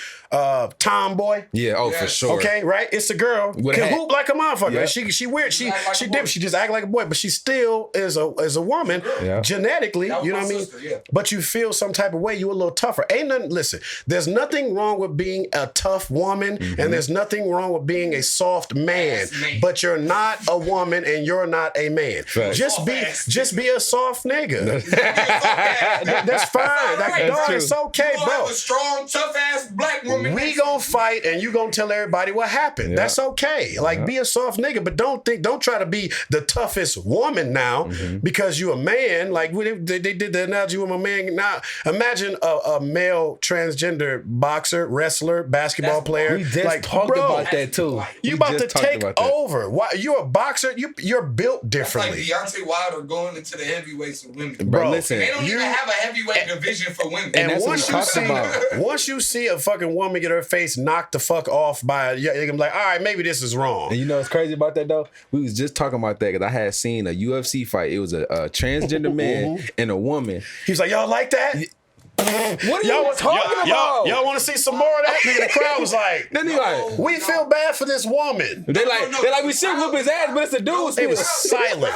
tomboy? Yeah, for Yes. sure. Okay, right? It's a girl With a can hat. hoop like a motherfucker. Yeah. She weird. She act like a boy. dips. She just act like a boy, but she still is a woman Yeah. genetically. That was You know my what I mean? sister, yeah. But you feel some type of way. You a little tougher. Ain't nothing. Listen, there's nothing wrong with being a tough woman, and there's nothing wrong with being a soft man. Yes, man. But you're not a woman, and you're not a man. Facts. Just be a soft nigga. That's That's fine. right. Dog, true. it's okay, you bro. have a strong, tough ass black woman. We next gonna to you. fight and you gonna tell everybody what happened. Yeah. That's okay. Like be a soft nigga, but don't try to be the toughest woman now because you a man. Like they did the analogy with my man. Now imagine a male transgender boxer, wrestler, basketball That's player. We just like, talked bro, about that too. You We about to just talked take about that. over. Why you're a boxer? You're built It's like differently. Deontay Wilder going into the heavyweights with women. Bro, Bro, listen. They don't You- even have a heavyweight division for women. And And that's what once we you talked see, about. once you see a fucking woman get her face knocked the fuck off by, you're gonna be like, all right, maybe this is wrong. And you know what's crazy about that though? We was just talking about that because I had seen a UFC fight. It was a transgender man and a woman. He was like, y'all like that? What are you talking about? Y'all want to see some more of that? Nigga, the crowd was like, Then he like, we feel bad for this woman. they like we should whoop his ass, but it's a dude. It was still. silent.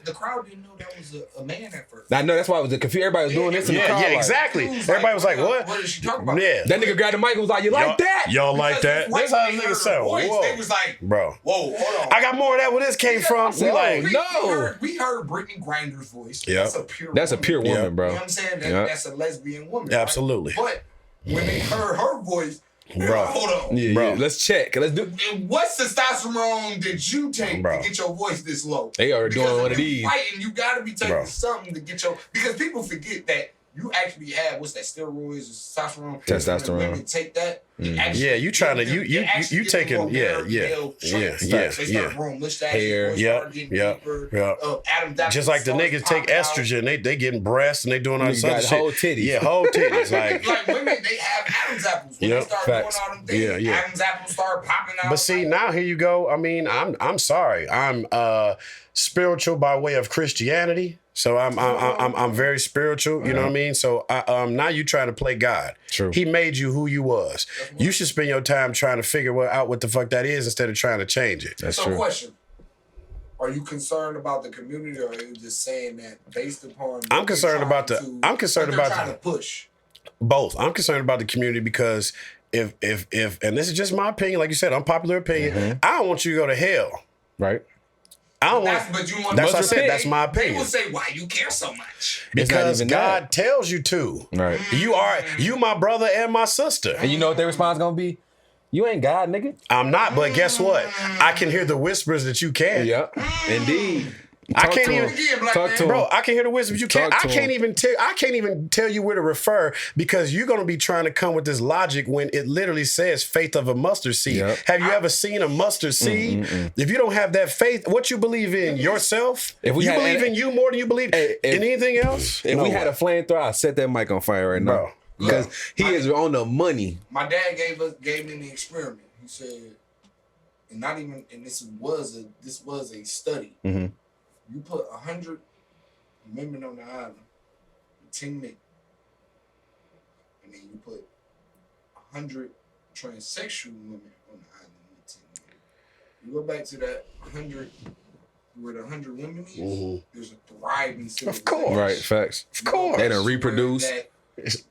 The crowd didn't know that was a man at first. I know that's why it was a confused. Everybody was doing this in the crowd. Yeah, like, exactly. Dude was Everybody was like, what? What is she talking about? Yeah. That nigga grabbed the mic and was like, "You like that?" Y'all like that? Because That's how when the they nigga heard said, her voice, whoa. They was like, Bro. whoa, hold on. I got more of that where this came from. We Whoa. like, No. We heard Brittany Grinder's voice. Yeah. That's a pure woman, Yeah. bro. You know what I'm saying? Yeah. That's a lesbian woman. right? Absolutely. But when they heard her voice, Bro. hold on. Yeah, Bro. yeah. Let's check. Let's do. And what testosterone did you take Bro. to get your voice this low? They are doing Because one if of you these. Fighting, you got to be taking Bro. something to get your. Because people forget that you actually have what's that steroids or testosterone. Testosterone. When women take that. it actually Yeah, you trying to- gives them- you- it actually you gives them taking- more yeah, male- yeah, male yeah, traits. yeah, They start yeah. growing mustaches, Hair. voice Yep, start getting yep, deeper. yep. Adam Dapper just like the starts niggas take popping out. estrogen, they getting breasts and they doing all Nigga this got other shit. whole titties. Yeah, whole titties. Like, Like women, they have Adam's apples. When Yep, they start facts. doing all them things, Yeah, yeah. Adam's apples start popping out. but see, now here you go. I mean, I'm sorry. I'm spiritual by way of Christianity. So I'm very spiritual. You know what I mean? So now you trying to play God. True. He made you who you was. You should spend your time trying to figure out what the fuck that is instead of trying to change it. That's So, true. question: are you concerned about the community, or are you just saying that based upon? what I'm concerned they're about trying I'm concerned what they're about trying to push. both. I'm concerned about the community because if and this is just my opinion, like you said, unpopular opinion. I don't want you to go to hell. Right. I don't That's want. but you want. That's what I to said. That's my They opinion. will say, "Why you care so much?" It's not Because even God that. tells you to. Right. You my brother and my sister. And you know what their response gonna be? You ain't God, nigga. I'm not, but guess what? I can hear the whispers that you can. Yeah. Indeed. I Talk can't to even him. Again, black Talk man. to him. Bro, I can hear the whispers you can. Talk I to can't him. even tell you where to refer because you're gonna be trying to come with this logic when it literally says faith of a mustard seed. Yep. Have you ever seen a mustard seed? If you don't have that faith, what you believe in yourself? If we you had- believe in you more than you believe Hey, in anything else? If No we way. had a flamethrower, I'd set that mic on fire right now. Bro, because he is on the money. My dad gave me the experiment. He said, and this was a study. Mm-hmm. You put 100 women on the island with 10 men, and then you put 100 transsexual women on the island with 10 men. You go back to that 100, where the 100 women is. There's a thriving civilization. Of course, Right, facts. Of course, They done reproduce.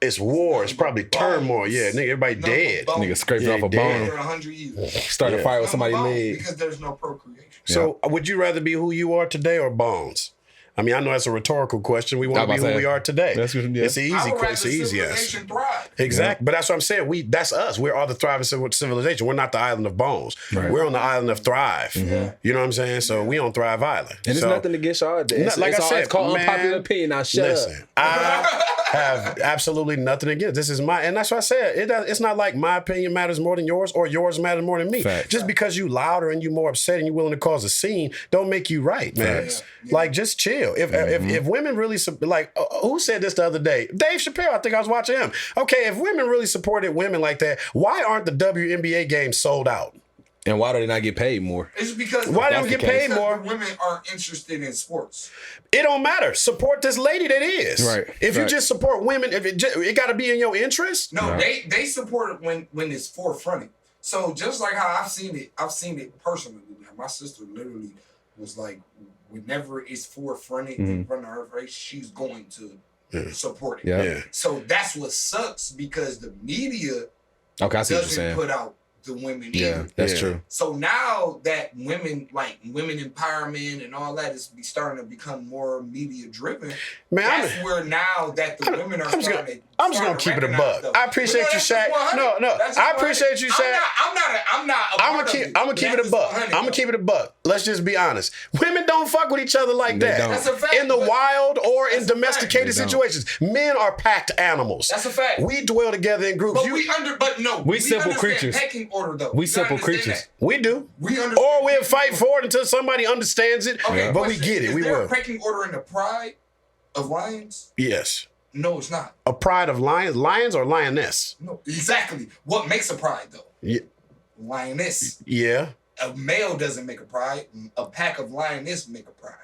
it's war. It's probably turmoil. Yeah, nigga, everybody dead. Nigga scraped Yeah, off a dead. bone. 100 years. Started a fire with somebody's leg. Because there's no procreation. So, would you rather be who you are today or Bones? I mean, I know that's a rhetorical question. We want to be who we are today. That's what, It's an easy I would rather question. It's easy answer. civilization thrive. Exactly. But that's what I'm saying. That's us. We're all the thriving civilization. We're not the island of Bones. Right. We're on the island of Thrive. Mm-hmm. You know what I'm saying? So we on Thrive Island. And it's nothing against y'all. It's, like I said, it's called man, unpopular opinion. Now shut listen, up. I have absolutely nothing against. This is and that's what I said. It's not like my opinion matters more than yours or yours matters more than me. Facts. Just because you louder and you more upset and you willing to cause a scene, don't make you right, man. Facts. Like, just chill. If women really who said this the other day? Dave Chappelle. I think I was watching him. Okay, if women really supported women like that, why aren't the WNBA games sold out? And why do they not get paid more? It's because Why don't they get the case, paid more? Women aren't interested in sports. It don't matter. Support this lady that is. Right. If you Right. just support women, if it got to be in your interest. No, Right. they support it when it's forefronted. So just like how I've seen it personally. My sister literally was like, whenever it's forefronted in front of her face, she's going to support it. Yeah. Yeah. So that's what sucks because the media Okay, I see what you're doesn't saying. put out the women Yeah, either. that's Yeah. true. So now that women empowerment and all that is starting to become more media driven, Man, that's where now that the women are starting to. I'm just gonna keep it a buck. I appreciate you, Shaq. No, I appreciate you, Shaq. I'm not. I'm gonna keep it a buck. I'm gonna keep it a buck. Let's just be honest. Women don't fuck with each other like They that. don't. That's a fact, In the but- wild or in That's a domesticated fact. They don't. situations, men are packed animals. That's a fact. We dwell together in groups. But we simple understand creatures. Pecking order though. We You simple understand creatures. that. We do. We understand. Or we'll fight for it until somebody understands it. Okay, But we question. get it. Is We there will. a pecking order in the pride of lions? Yes. No, it's not. A pride of lions or lioness? No, exactly. What makes a pride though? Yeah. Lioness. Yeah. A male doesn't make a pride. A pack of lioness make a pride.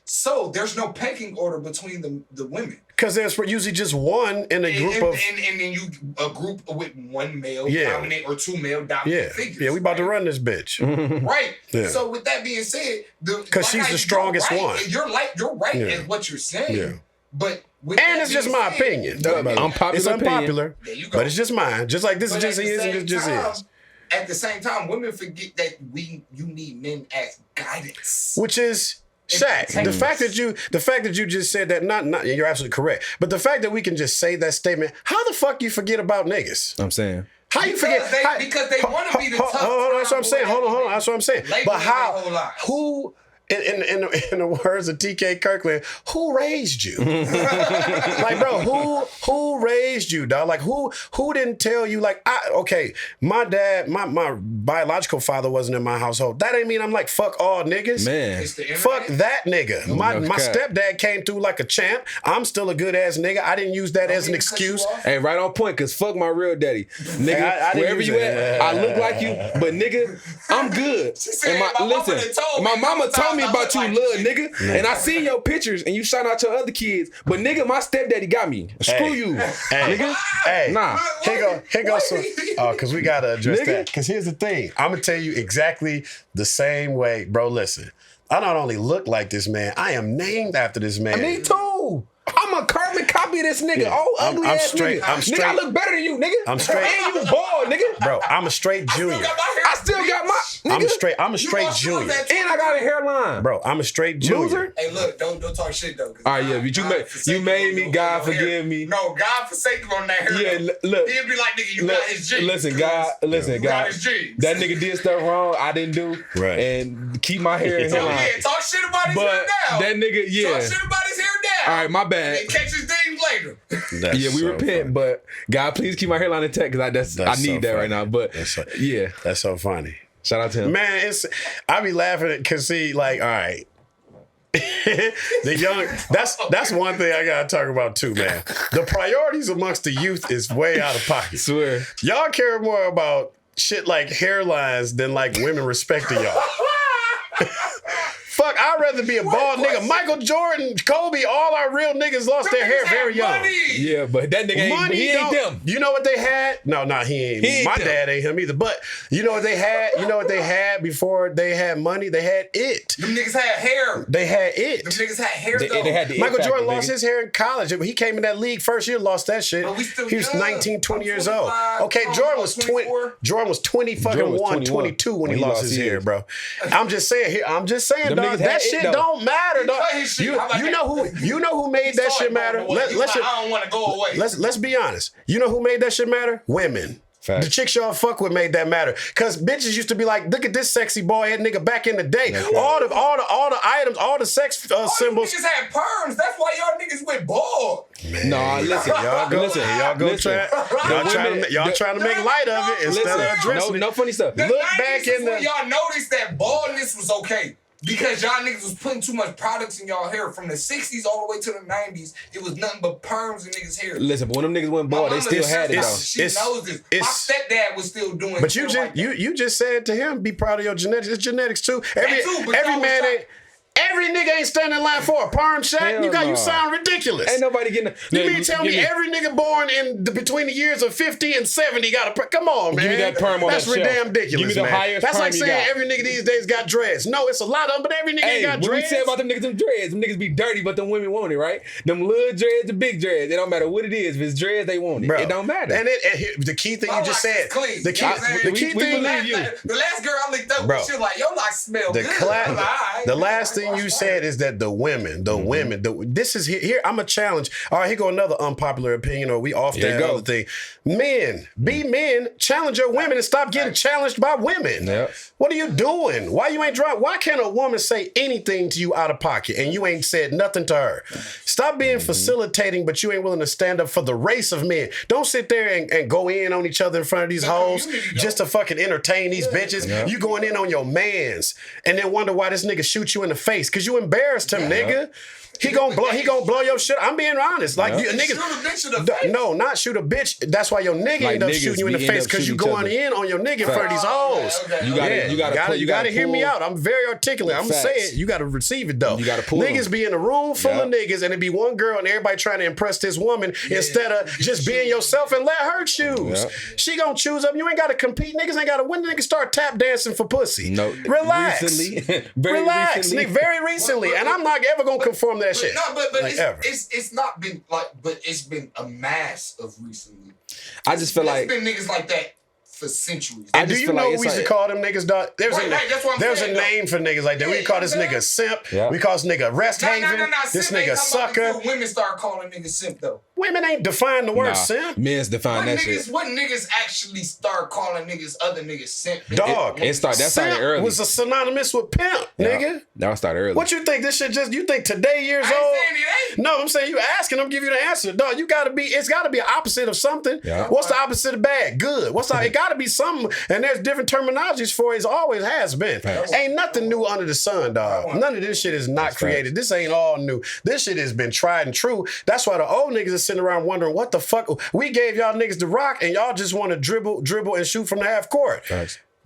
So there's no pecking order between the women. Because there's usually just one in a group of. And then you a group with one male Yeah. dominant or two male dominant Yeah. figures. Yeah, we about to right? run this bitch. Right. Yeah. So with that being said, Because she's the strongest one. You're right Yeah. in what you're saying. Yeah. But with And that it's just being my said, opinion. Unpopular It's opinion. unpopular, There you go. but it's just mine. Just like this But just at the is and same it just time, is. At the same time, women forget that you need men as guidance. Which is Shaq. The fact that you just said that, not you're absolutely correct. But the fact that we can just say that statement, how the fuck you forget about niggas? I'm saying. How you Because forget? because they wanna be the tough Hold on, that's what I'm saying. Hold on, that's what I'm saying. Labeling But how? their whole lives. Who? In the words of TK Kirkland, who raised you? Like, bro, who raised you, dog? Like, who didn't tell you? Like, my dad, my biological father wasn't in my household. That ain't mean I'm like fuck all niggas. Man. It's the internet. Fuck that nigga. My no cap. stepdad came through like a champ. I'm still a good ass nigga. I didn't use that as an mean to cut you excuse. off. Hey, right on point, cause fuck my real daddy. Nigga, I didn't wherever use you it. at, I look like you, but nigga, I'm good. said, And "My mama done told my me mama sometimes told me I about look you, like little you." nigga. And I seen your pictures and you shout out your other kids. But nigga, my stepdaddy got me. Screw Hey. you. Hey, Nigga. hey, Nah. Here goes some. Because we gotta address Nigga. that. Because here's the thing. I'm gonna tell you exactly the same way, bro. Listen, I not only look like this man, I am named after this man. Me too. I'm a carbon copy of this nigga. Yeah. Oh, I'm ugly ass straight. nigga. I'm Nigga, I straight. look better than you, nigga. I'm straight. And you bald, nigga. Bro, I'm a straight junior. I still got my nigga. I'm a straight junior. And I got a hairline. Bro, I'm a straight junior. Loser. Hey, look, don't talk shit though. All right, yeah, but you made me. God forgive me. No, God forsake you on that hair. Yeah, though. look. He'll be like, nigga, you got his jeans. Listen, God. Listen, You got God. his jeans. That nigga did stuff wrong. I didn't do. Right. And keep my hair in So line. yeah, talk shit about his hair But now. that nigga, Talk yeah. shit about his hair now. All right, my bad. And catch his things later. That's Yeah, we so repent, funny. but God, please keep my hairline intact because I That's need so that right funny. now. But That's so- yeah, That's so funny. shout out to him. Man, I be laughing because see, like, all right, The young, that's one thing I gotta talk about too, man. The priorities amongst the youth is way out of pocket. Swear. Y'all care more about shit like hairlines than like women respecting y'all. Fuck, I'd rather be a bald nigga. Michael Jordan, Kobe, all our real niggas lost their hair very young. Yeah, but that nigga he ain't them. You know what they had? No, he ain't. My dad ain't him either. But you know what they had? You know what they had before they had money? They had it. Them niggas had hair. They had it. Them niggas had hair though. They had the Michael factor, Jordan lost nigga. his hair in college. He came in that league first year, lost that shit. He was 19, 20 years old. Okay, Jordan was 20. Jordan was 20 fucking 22 when he lost his hair, bro. I'm just saying, dog, that shit don't matter, dog. You know who made that shit matter? I don't want to go away. Let's be honest. You know who made that shit matter? Women. Fact. The chicks y'all fuck with made that matter. Cause bitches used to be like, look at this sexy boy head nigga back in the day. Okay. All the items, all the sex symbols. Niggas had perms. That's why y'all niggas went bald. No, listen. Y'all trying to make light of it instead of addressing it. No funny stuff. The Look 90s back in when y'all noticed that baldness was okay. Because y'all niggas was putting too much products in y'all hair. From the 60s all the way to the 90s, it was nothing but perms in niggas' hair. Listen, but when them niggas went bald, they still had it though. She knows this. My stepdad was still doing it. But you just said to him, be proud of your genetics. It's genetics too. Every nigga ain't standing in line for a perm shot. You sound ridiculous. Ain't nobody getting. You mean tell me every nigga born between the years of 50 and 70 got a come on, man. Give me that perm on That's that damn shelf. ridiculous, Give me the man. highest That's perm like you saying got. every nigga these days got dreads. No, it's a lot of them, but every nigga ain't got what dreads. we say about them dreads be dirty, but them women want it, right? Them little dreads, the big dreads. It don't matter what it is. If it's dreads, they want it. Bro. It don't matter. And the key thing you just said. The key thing. The last girl I licked up, she was like, "Yo, like smell good." The last thing you said is that the women. This is here. I'm a challenge. All right, here go another unpopular opinion. Or we off that other thing. Men, be men. Challenge your women and stop getting challenged by women. Yep. What are you doing? Why you ain't drunk? Why can't a woman say anything to you out of pocket and you ain't said nothing to her? Stop being facilitating, but you ain't willing to stand up for the race of men. Don't sit there and go in on each other in front of these hoes just to fucking entertain these bitches. Yeah. You going in on your mans and then wonder why this nigga shoot you in the face because you embarrassed him, nigga. He gonna blow your shit. I'm being honest. Like you niggas, shoot a bitch in the face. No, not shoot a bitch. That's why your nigga end up shooting you in the face because you going in on your nigga for these hoes. You gotta hear me out. I'm very articulate. I'm gonna say it. You gotta receive it though. You gotta pull niggas them. Be in a room full of niggas and it be one girl and everybody trying to impress this woman instead of just being yourself and let her choose. She gonna choose up. You ain't gotta compete. Niggas ain't gotta win. Niggas start tap dancing for pussy. No, relax. Relax. Very recently, and I'm not ever gonna conform to that shit. No, but it's not been like, but it's been a mass of recently. I just feel like it's been niggas like that for centuries. And do you know what we used to call them niggas, dog? There's a name for niggas like that. We call this nigga simp. Yeah. We call this nigga rest haven. This nigga sucker. Women start calling niggas simp though. Women ain't define the word simp. Men's define that shit. What niggas actually start calling other niggas simp? Dog. That started early. Was a synonymous with pimp, nigga. That started early. What you think? This shit you think today years old? I ain't saying it ain't. No, I'm saying you asking, I'm giving you the answer. Dog, it's gotta be an opposite of something. Yeah. What's the opposite of bad? Good. It gotta be something, and there's different terminologies for it. It always has been. Ain't nothing new under the sun, dog. None of this shit is not created. This ain't all new. This shit has been tried and true. That's why the old niggas are sitting around wondering what the fuck we gave y'all niggas the rock and y'all just want to dribble and shoot from the half court.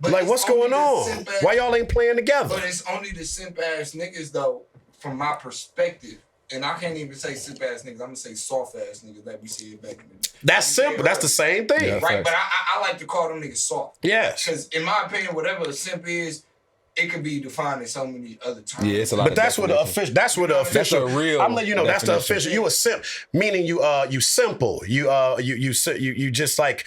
But like what's going on? Why y'all ain't playing together? But it's only the simp ass niggas though, from my perspective. And I can't even say simp ass niggas. I'm gonna say soft ass niggas that we see back in the day. That's simple. That's the same thing. Yeah, right, but I like to call them niggas soft. Yes. Because in my opinion, whatever a simp is, it could be defined in so many other terms. Yeah, it's a lot. But that's what the official. That's what the official. That's a real. I'm letting you know. That's the official. You a simp, meaning you simple. You just like.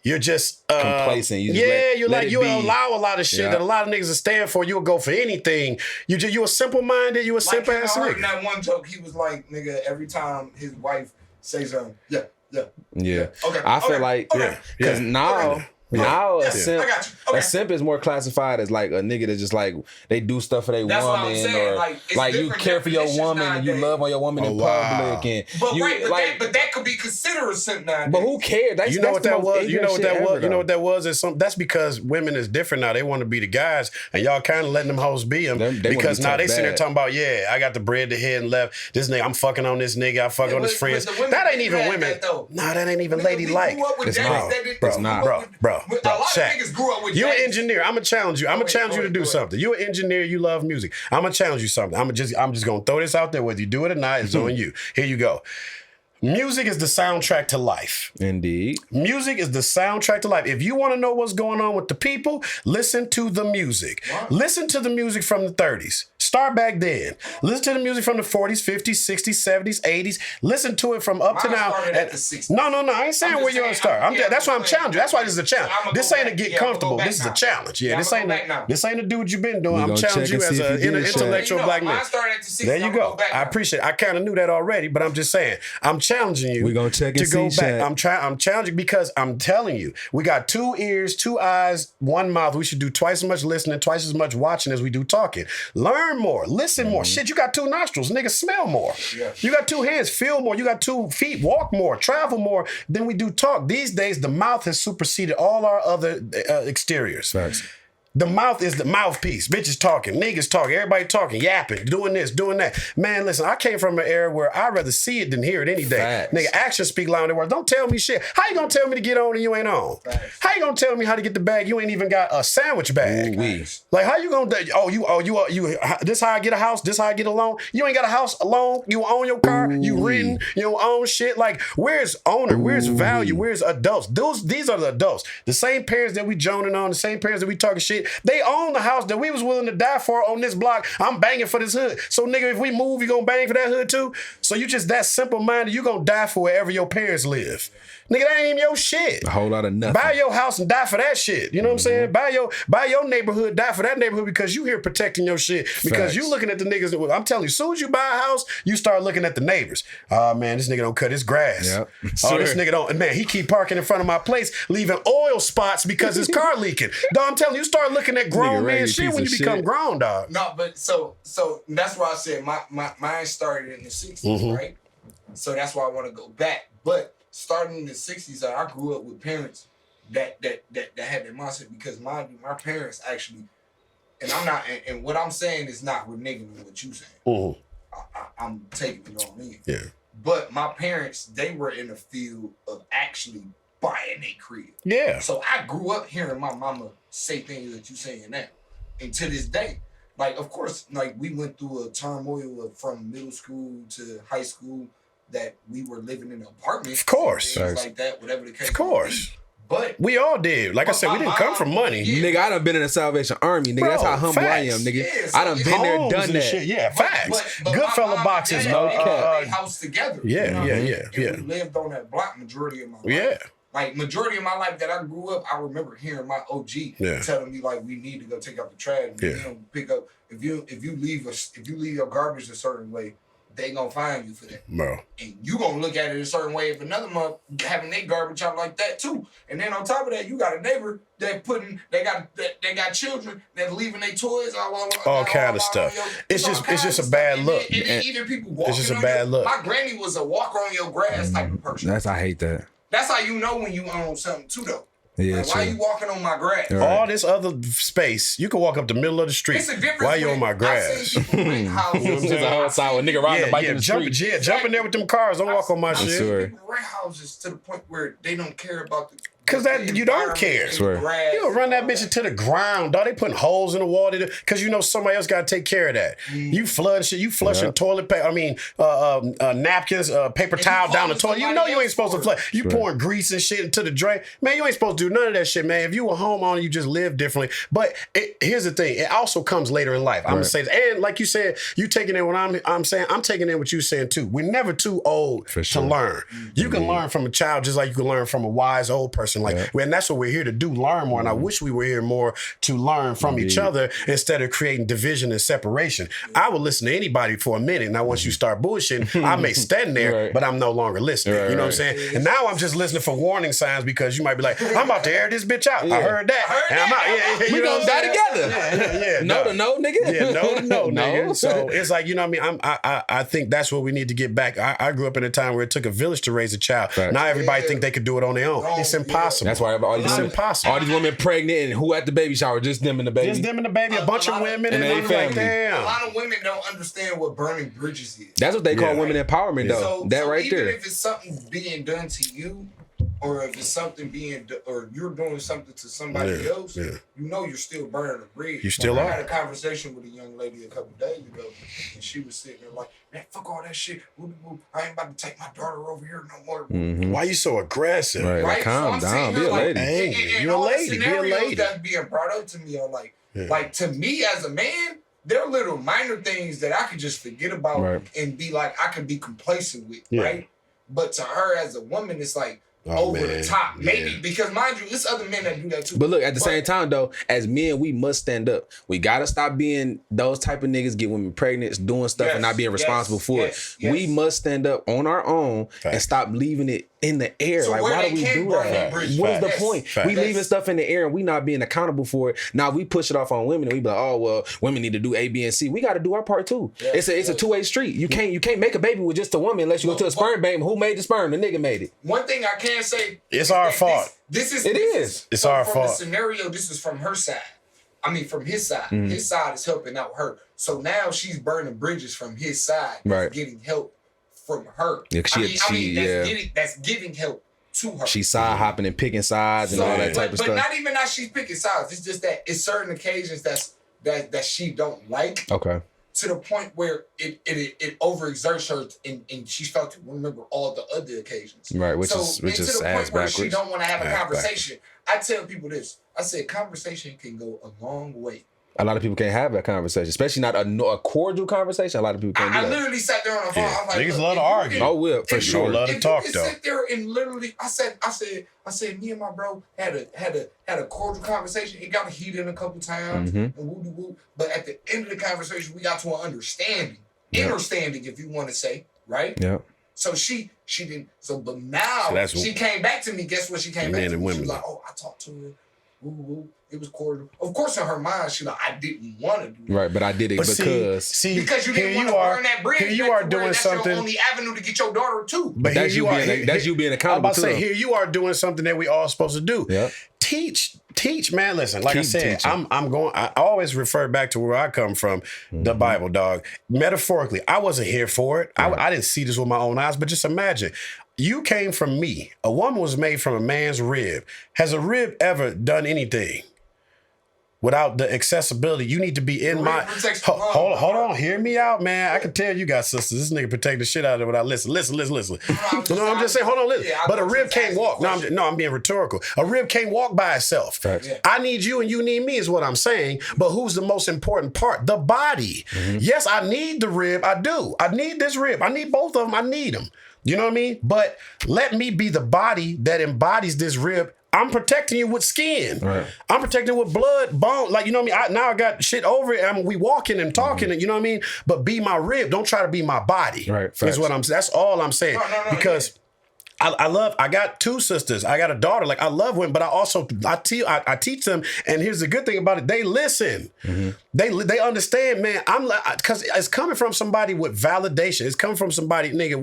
You're just complacent. You allow a lot of shit that a lot of niggas are stand for. You'll go for anything. You a simple minded. You a simple ass nigga. In that one joke, he was like, "Nigga, every time his wife says something, yeah." Okay. I feel like because now Now Yeah, a simp, I got you. Okay. a simp is more classified as like a nigga that's just like they do stuff for their That's what I'm woman, saying, or like, it's you different care for your definitions woman and you nowadays. love on your woman in public, and But you but that could be considered a simp nowadays. But who cares? That's, You know that's what the that most was? You know what ignorant that shit was? ever, You know what though. that was? Is that's because women is different now. They want to be the guys, and y'all kind of letting them hoes be them. They wanna Because be now tough they sitting there bad. talking about, yeah, I got the bread to head and left. This nigga, I'm fucking on this nigga. I fuck on his friends. the women That ain't didn't even have women. that, though. Nah, that ain't even Nigga, ladylike. we grew up with It's daddies not. that did- It's not. Bro, A lot of Shaq. niggas grew up with You're an daddies. engineer. I'm gonna challenge you. I'm gonna challenge you to do something. You're an engineer. You love music. I'm gonna challenge you something. I'm just gonna throw this out there. Whether you do it or not, it's on you. Here you go. Music is the soundtrack to life. Indeed. Music is the soundtrack to life. If you want to know what's going on with the people, listen to the music. What? Listen to the music from the 30s. Start back then. Listen to the music from the 40s, 50s, 60s, 70s, 80s. Listen to it from up to Mine now. started at the 60s. No. I ain't saying I'm where just you're gonna saying, start. yeah, That's why I'm I'm saying, challenging you. That's why this is a challenge. so I'ma This go ain't to back. get Yeah, I'ma go comfortable. back This is a now. challenge. Yeah, This I'ma ain't go back now. this ain't a dude you've been doing. We I'm gonna challenging you check and as see if you an did, Shaq. intellectual black man. Mine started at the 60s. There you I'ma go. back I now. appreciate it. I kind of knew that already, but I'm just saying, I'm challenging you We gonna check to and go see, back. Shaq. I'm challenging because I'm telling you, we got 2 ears, 2 eyes, 1 mouth. We should do twice as much listening, twice as much watching as we do talking. Learn more, listen more. Shit, you got 2 nostrils, nigga, smell more. Yeah. You got 2 hands, feel more. You got 2 feet, walk more, travel more than we do talk. These days, the mouth has superseded all our other exteriors. Facts. The mouth is the mouthpiece. Bitches talking, niggas talking, everybody talking, yapping, doing this, doing that. Man, listen, I came from an era where I'd rather see it than hear it any day. Facts. Nigga, actions speak louder than words. Don't tell me shit. How you gonna tell me to get on and you ain't on? Facts. How you gonna tell me how to get the bag? You ain't even got a sandwich bag. Ooh-wee. Like, how you gonna? You. This how I get a house. This how I get a loan. You ain't got a house alone. You own your car. You renting. You don't own shit. Like, where's owner? Where's value? Where's adults? These are the adults. The same parents that we joning on. The same parents that we talking shit. They own the house that we was willing to die for on this block. I'm banging for this hood. So nigga, if we move, you gonna bang for that hood too? So you just that simple minded. You gonna die for wherever your parents live. Nigga, that ain't even your shit. A whole lot of nothing. Buy your house and die for that shit. You know what I'm saying? Buy your neighborhood, die for that neighborhood because you here protecting your shit. Because Facts. you looking at the niggas. I'm telling you, as soon as you buy a house, you start looking at the neighbors. Oh man, this nigga don't cut his grass. Yep. Oh, this nigga don't. Man, he keep parking in front of my place, leaving oil spots because his car leaking. Dog, I'm telling you, you start looking at grown Nigga man raggedy shit piece when of you become shit. grown, dog. No, but so that's why I said mine started in the 60s, right? So that's why I want to go back. But starting in the 60s, I grew up with parents that had that mindset because my parents actually, and I'm not, and what I'm saying is not reneging on what you saying. I'm taking it on me. Yeah. But my parents, they were in the field of actually buying a crib. Yeah. So I grew up hearing my mama say things that you saying now. And to this day, like, of course, like, we went through a turmoil from middle school to high school that we were living in an apartment. Of course. Things like that, whatever the case. Of course. may be. But We all did. Like I said, we didn't come from money. Yeah. Nigga, I done been in the Salvation Army, nigga. That's Bro, how humble I am, facts. nigga. Yeah, so I done it's been there, Homes done and that. shit. Yeah, facts. But Good my fella mom boxes. and No, dad, they had their house together. yeah, you know what I mean? And yeah. we lived on that block majority of my life. Yeah. Like, majority of my life that I grew up, I remember hearing my OG telling me, like, we need to go take out the trash. And, you know, pick up if you leave your garbage a certain way, they gonna find you for that. Bro. And you gonna look at it a certain way if another month having their garbage out like that too. And then on top of that, you got a neighbor that they got children that leaving their toys all kind of stuff. It's just a bad look. And then even people walking It's just a on bad look. My granny was a walk on your grass type of person. I hate that. That's how you know when you own something too, though. Yeah, Like, why true. you walking on my grass? Right. All this other space, you can walk up the middle of the street. It's a difference. Why you when on my I've grass? seen people rent houses. Just a whole side with nigga riding a bike in the jump, street. jump in there with them cars. Don't walk on my I've shit. seen swear. people rent houses to the point where they don't care about the. 'Cause that you don't care. Swear. You gonna run that bitch into the ground, dog. They putting holes in the wall because you know somebody else gotta take care of that. You flooding shit. You flushing toilet paper. I mean, napkins, paper towel down the toilet. You know you ain't supposed to flood. You pouring grease and shit into the drain. Man, you ain't supposed to do none of that shit, man. If you a homeowner, you just live differently. But here's the thing. It also comes later in life. I'm gonna say that. And like you said, you taking in what I'm saying. I'm taking in what you saying too. We're never too old For sure. to learn. You can learn from a child just like you can learn from a wise old person. person. Like, and that's what we're here to do, learn more. And I wish we were here more to learn from each other instead of creating division and separation. I will listen to anybody for a minute. Now, once you start bullshitting, I may stand there, but I'm no longer listening. You know what I'm saying? And now I'm just listening for warning signs because you might be like, I'm about to air this bitch out. I heard that. And I'm out. We gonna die together. No to no, nigga. Yeah, no to no, nigga. So it's like, you know what I mean? I think that's what we need to get back. I grew up in a time where it took a village to raise a child. Now everybody think they could do it on their own. It's impossible. That's why all these women pregnant and who at the baby shower, just them and the baby. Just them and the baby, a bunch of women and they like, damn. A lot of women don't understand what burning bridges is. That's what they call women empowerment, though. So, that right even there. If it's something being done to you, or if it's something or you're doing something to somebody else, you know you're still burning a bridge. You still are. I had a conversation with a young lady a couple days ago, and she was sitting there like, man, fuck all that shit. I ain't about to take my daughter over here no more. Why you so aggressive? Right, like, calm down. Be a lady. And you a lady. Be a lady. That's being brought up to me are like to me as a man, there are little minor things that I could just forget about and be like, I can be complacent with, right? But to her as a woman, it's like, over the top, maybe because mind you, it's other men that do that too. But look, at the same time though, as men, we must stand up. We gotta stop being those type of niggas, get women pregnant, doing stuff and not being responsible for it. We must stand up on our own and stop leaving it in the air. So like, why do we do that? What is the point? We leaving stuff in the air and we not being accountable for it. Now we push it off on women and we be like, oh well, women need to do A, B, and C. We got to do our part too. It's a two-way street. You can't make a baby with just a woman unless you go to a sperm bank. Who made the sperm? The nigga made it. One thing I can say, it's our fault. It's our fault. The scenario, this is from her side. I mean, from his side. His side is helping out her. So now she's burning bridges from his side. Getting help from her. Yeah, that's giving help to her. She's side hopping and picking sides and all that type of stuff. But not even that she's picking sides. It's just that it's certain occasions that she don't like. Okay. To the point where it overexerts her and she starts to remember all the other occasions. Right, which is to the point where she don't want to have a conversation. Backwards. I tell people this. I said conversation can go a long way. A lot of people can't have that conversation, especially not a cordial conversation. A lot of people can't do that. I literally sat there on the phone. I'm like, niggas love to argue. Oh, will for sure. Love to talk though. Sit there and literally, I said, me and my bro had a cordial conversation. It got heated a couple times and woo. But at the end of the conversation, we got to an understanding, if you want to say, right? Yeah. So she didn't. So but now she came back to me. Guess what? She came back to me. She was like, oh, I talked to her. Woo. It was cordial. Of course, in her mind, she like, I didn't want to do that. Right, but I did it because you didn't want to burn that bridge. Here you are doing something. That's your only avenue to get your daughter too. But that's you being accountable. I'm about to say, here you are doing something that we all supposed to do. Yeah. Teach, man. Listen, like I said, I always refer back to where I come from, the Bible, dog. Metaphorically, I wasn't here for it. I didn't see this with my own eyes, but just imagine. You came from me. A woman was made from a man's rib. Has a rib ever done anything? Without the accessibility, you need to be in my. Hold on, hear me out, man. I can tell you got sisters. This nigga protect the shit out of it without listen. No, I'm just saying, hold on, listen. But a rib can't walk. I'm being rhetorical. A rib can't walk by itself. I need you and you need me is what I'm saying. But who's the most important part? The body. Yes, I need the rib. I do. I need this rib. I need both of them. I need them. You know what I mean? But let me be the body that embodies this rib. I'm protecting you with skin. Right. I'm protecting you with blood, bone. Like, you know what I mean? Now I got shit over it. We walking and talking, and you know what I mean? But be my rib. Don't try to be my body. Right. Is what that's all I'm saying. Because I got two sisters. I got a daughter. Like, I love women, but I teach them. And here's the good thing about it. They listen. They understand, man. Because it's coming from somebody with validation. It's coming from somebody, nigga,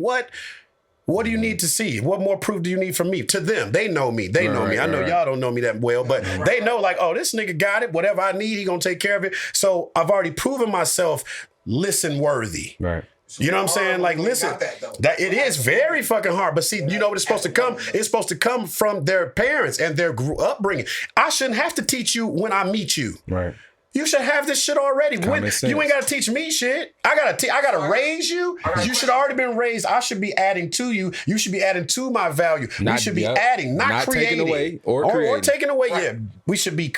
what do you need to see? What more proof do you need from me? To them, they know me. They know me. I know y'all don't know me that well, but they know like, oh, this nigga got it. Whatever I need, he gonna take care of it. So I've already proven myself listen worthy. Right. You know what I'm saying? Like, listen, that it is very fucking hard. But see, you know what it's supposed to come? It's supposed to come from their parents and their upbringing. I shouldn't have to teach you when I meet you. Right. You should have this shit already. You ain't got to teach me shit. I gotta raise you. You should already been raised. I should be adding to you. You should be adding to my value. We should be adding, not creating. Taking away or taking away. Right. Yeah, we should be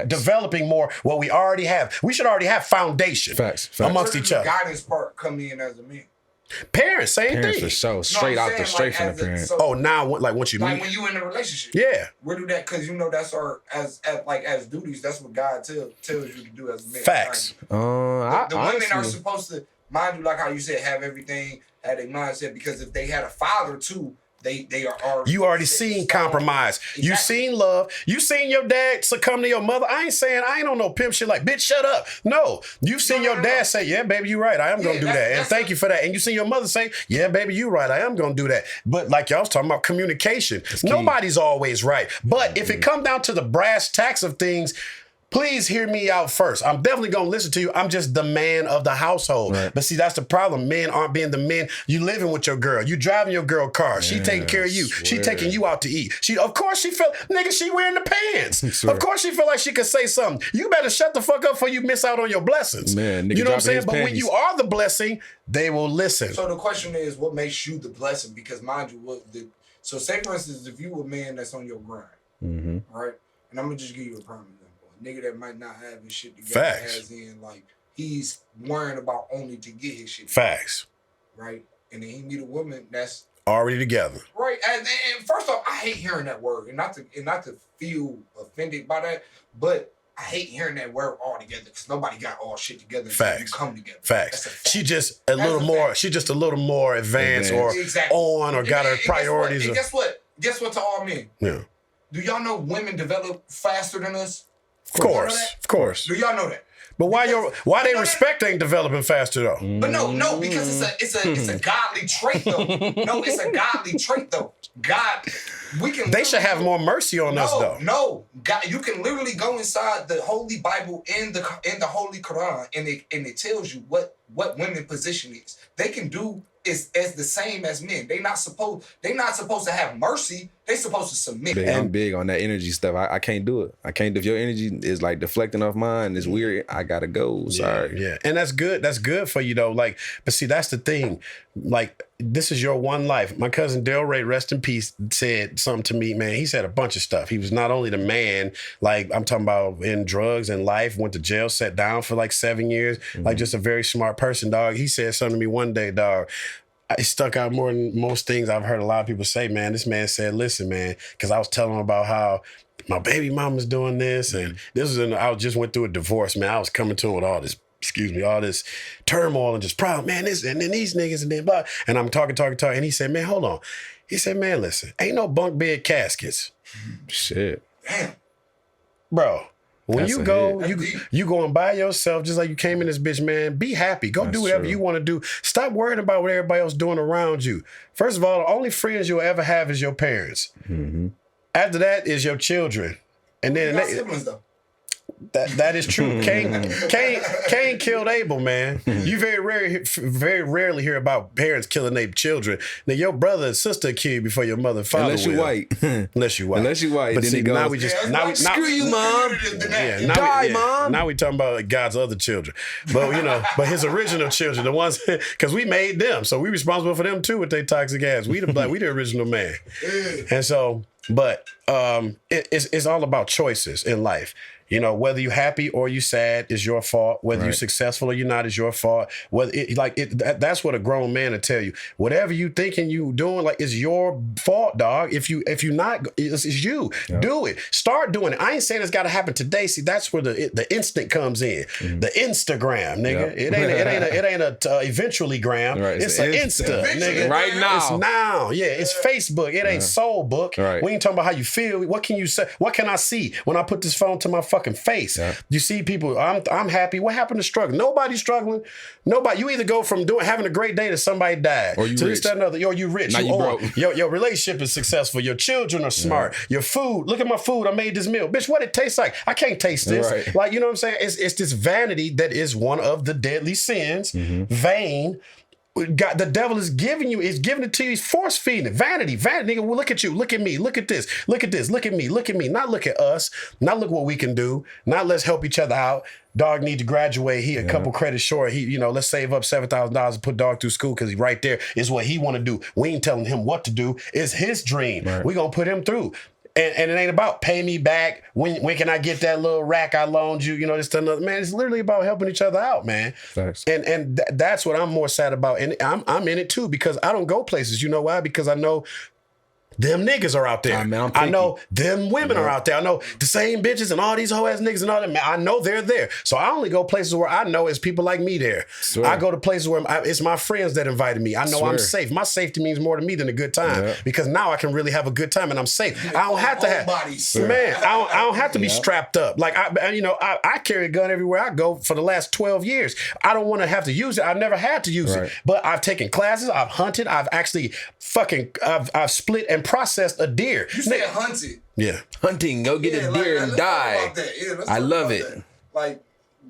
developing more what we already have. We should already have foundation amongst each other. Guidance part come in as a man. Parents, same Parents thing. for sure. Straight out the straight from the parents. So, Oh, now like once you like meet, when you in a relationship. yeah, We do that because that's our as duties. That's what God tells you to do as a man. facts. Like, the women honestly, are supposed to, mind you, like how you said, have everything, have their mindset. Because if they had a father too, they are. You already seen compromise. Exactly. You seen love. You seen your dad succumb to your mother. I ain't on no pimp shit like, bitch, shut up. No. You've seen your dad say, yeah, baby, you right. I am going to do that. And thank you for that. And you seen your mother say, yeah, baby, you right. I am going to do that. But like y'all was talking about communication. Nobody's always right. But if it come down to the brass tacks of things, please hear me out first. I'm definitely going to listen to you. I'm just the man of the household. Right. But see, that's the problem. Men aren't being the men. You living with your girl. You driving your girl car. She taking care of you. She taking you out to eat. Of course she feel, nigga, she wearing the pants. Of course she feel like she could say something. You better shut the fuck up before you miss out on your blessings. Man, you know what I'm saying? But when you are the blessing, they will listen. So the question is, what makes you the blessing? Because mind you, so say for instance, if you a man that's on your grind, right? And I'm going to just give you a prime example. Nigga that might not have his shit together, as in like he's worrying about only to get his shit together. Facts. Right? And then he meet a woman that's already together. Right. And first off, I hate hearing that word, and not to feel offended by that, but I hate hearing that word all together because nobody got all shit together. Facts. You come together. Facts. Fact. She just a little more. She just a little more advanced or on or got her priorities. And guess what? Guess what? To all men. Yeah. Do y'all know women develop faster than us? Of course. Do y'all know that? But why they respect ain't developing faster though? But no, because it's a godly trait though. No, it's a godly trait though. God, they should have more mercy on us though. No, God, you can literally go inside the Holy Bible in the Holy Quran, and it tells you what women's position is. They can do is as the same as men. They not supposed to have mercy. They supposed to submit. I'm big on that energy stuff. I can't do it. I can't. If your energy is like deflecting off mine, it's weird. I gotta go. Sorry. Yeah. And that's good. That's good for you though. Like, but see, that's the thing. Like, this is your one life. My cousin Delray, rest in peace, said something to me, man. He said a bunch of stuff. He was not only the man, like I'm talking about in drugs and life, went to jail, sat down for like 7 years, like just a very smart person, dog. He said something to me one day, dog. It stuck out more than most things I've heard a lot of people say, man. This man said, listen, man, because I was telling him about how my baby mama's doing this. And this was I just went through a divorce, man. I was coming to him with all this turmoil and just problem, man, this and then these niggas and then blah. And I'm talking. And he said, man, hold on. He said, man, listen, ain't no bunk bed caskets. Shit. Damn. Bro. When you go, you going by yourself, just like you came in this bitch, man. Be happy. Go do whatever you want to do. Stop worrying about what everybody else doing around you. First of all, the only friends you'll ever have is your parents. Mm-hmm. After that is your children. And then siblings, though. That is true. Cain killed Abel, man. You very rarely hear about parents killing their children. Now your brother and sister kill you before your mother and father Unless you white. Unless you white. But see, then now we just screw you, mom. Mom. Now we talking about God's other children. But but his original children, the ones because we made them, so we responsible for them too with their toxic ass. We the original man, and so. But it's all about choices in life. You know, whether you're happy or you sad is your fault. Whether you're successful or you're not is your fault. That's what a grown man will tell you. Whatever you thinking you doing, like, it's your fault, dog. If you not, it's you. Yeah. Do it. Start doing it. I ain't saying it's got to happen today. See, that's where the instant comes in. Mm-hmm. The Instagram, nigga. Yeah. It ain't a eventually gram. Right. It's an Insta, nigga. Right now. It's now. Yeah. It's Facebook. It ain't Soul Book. Right. We ain't talking about how you feel. What can you say? What can I see when I put this phone to my fucking face? Yeah. You see people, I'm happy. What happened to struggle? Nobody's struggling. Nobody. You either go from having a great day to somebody died. Or you to rich. This, that, another. Yo, you rich. Now you broke. Your relationship is successful. Your children are smart. Your food. Look at my food. I made this meal. Bitch, what it tastes like? I can't taste this. Right. Like, you know what I'm saying? It's this vanity that is one of the deadly sins. Mm-hmm. Vain. God, the devil is giving it to you. He's force feeding it. Vanity, nigga. Well, look at you. Look at me. Look at this. Look at this. Look at me. Look at me. Not look at us. Not look what we can do. Not let's help each other out. Dog need to graduate. He a couple credits short. Let's save up $7,000 and put dog through school because he's right there. Is what he want to do. We ain't telling him what to do. It's his dream. Right. We gonna put him through. And it ain't about pay me back. When can I get that little rack I loaned you? You know, this stuff. Man, it's literally about helping each other out, man. Facts. And that's what I'm more sad about. And I'm in it too because I don't go places. You know why? Because I know them niggas are out there. I know them women are out there. I know the same bitches and all these hoe ass niggas and all that. Man, I know they're there. So I only go places where I know it's people like me there. I go to places where it's my friends that invited me. I know I'm safe. My safety means more to me than a good time because now I can really have a good time and I'm safe. I don't have to have man. I don't have to be strapped up. Like I carry a gun everywhere I go for the last 12 years. I don't want to have to use it. I've never had to use it, but I've taken classes. I've hunted. I've actually I've split and processed a deer. You said hunted. Yeah. Hunting, go get a deer and die. I love it. That. Like,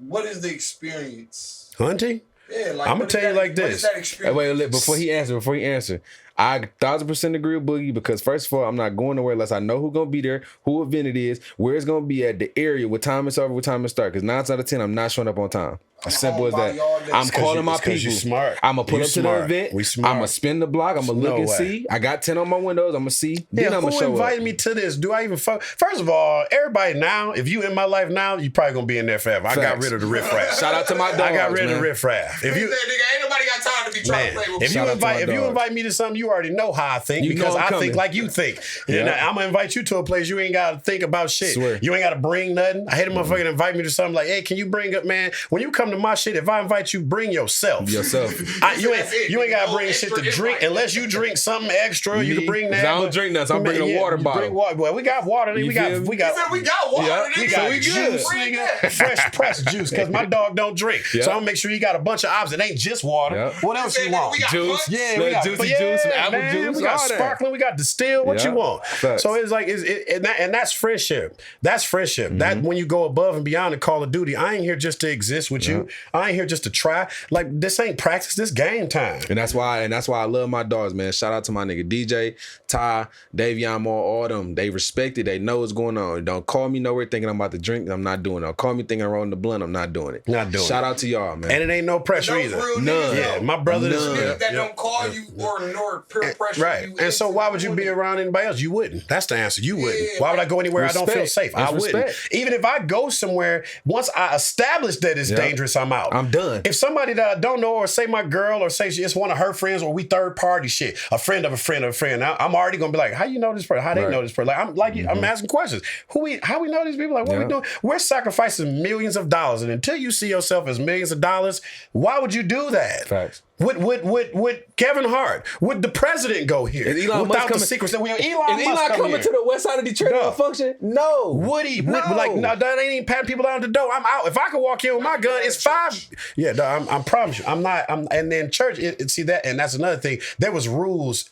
what is the experience? Hunting? Yeah, like I'm gonna tell you like this. What is that experience? Wait, before he answer, I 1000% agree with Boogie because first of all, I'm not going nowhere unless I know who's gonna be there, who event it is, where it's gonna be at, the area, what time it's over, what time it start. Because 9 out of 10, I'm not showing up on time. As simple as that. I'm calling my people. Smart. I'm gonna pull up to the event. I'm gonna spin the block. I'm gonna look and see. I got 10 on my windows. I'm gonna see. Then I'm gonna show up. Who invited me to this? Do I even fuck? First of all, everybody now, if you in my life now, you probably gonna be in there forever. I got rid of the riffraff. Shout out to my dogs, I got rid of the riffraff. If you, nigga, ain't nobody got time to be trying to play with if you invite me to something, you already know how I think because I think like you think. And I'm gonna invite you to a place you ain't gotta think about shit. You ain't gotta bring nothing. I hate a motherfucker invite me to something like, hey, can you bring up, man? When you come to my shit, if I invite you, bring yourself. You ain't gotta bring shit to drink unless you drink something extra. You can bring that. I don't drink nothing. So I'm bringing a water bottle. Well, we got water. We got water. We got juice, nigga. Fresh pressed juice because my dog don't drink. So I'm gonna make sure you got a bunch of options. It ain't just water. What else you want? Juice. We got juicy juice, some apple juice. We got sparkling. We got distilled. What you want? So it's like and that's friendship. That's friendship. That when you go above and beyond in Call of Duty, I ain't here just to exist with you. I ain't here just to try. Like this ain't practice. This game time. And that's why I love my dogs, man. Shout out to my nigga DJ, Ty, Davion Moore, all them. They respect it. They know what's going on. Don't call me nowhere thinking I'm about to drink. I'm not doing it. Don't call me thinking I'm rolling the blunt. I'm not doing it. Shout out to y'all, man. And it ain't no pressure either. None. Yeah, my brothers that don't call you or nor peer pressure. Right. You and so why would you be around anybody else? You wouldn't. That's the answer. You wouldn't. Why would I go anywhere I don't feel safe? I wouldn't. Even if I go somewhere, once I establish that it's dangerous, I'm out. I'm done. If somebody that I don't know or say my girl or say it's one of her friends or we third party shit, a friend of a friend of a friend, I'm already gonna be like, how you know this person? How they know this person? Like I'm asking questions. How we know these people? Like what we doing? We're sacrificing millions of dollars, and until you see yourself as millions of dollars, why would you do that? Facts. Would Kevin Hart, would the president go here? Without the secrets that we have? Elon coming to the west side of Detroit to function? No. Would he? No. No, that ain't even patting people out the door. I'm out. If I could walk in with my gun, it's 5. Yeah, no, I promise you. I'm not. And then church, see that, and that's another thing. There was rules.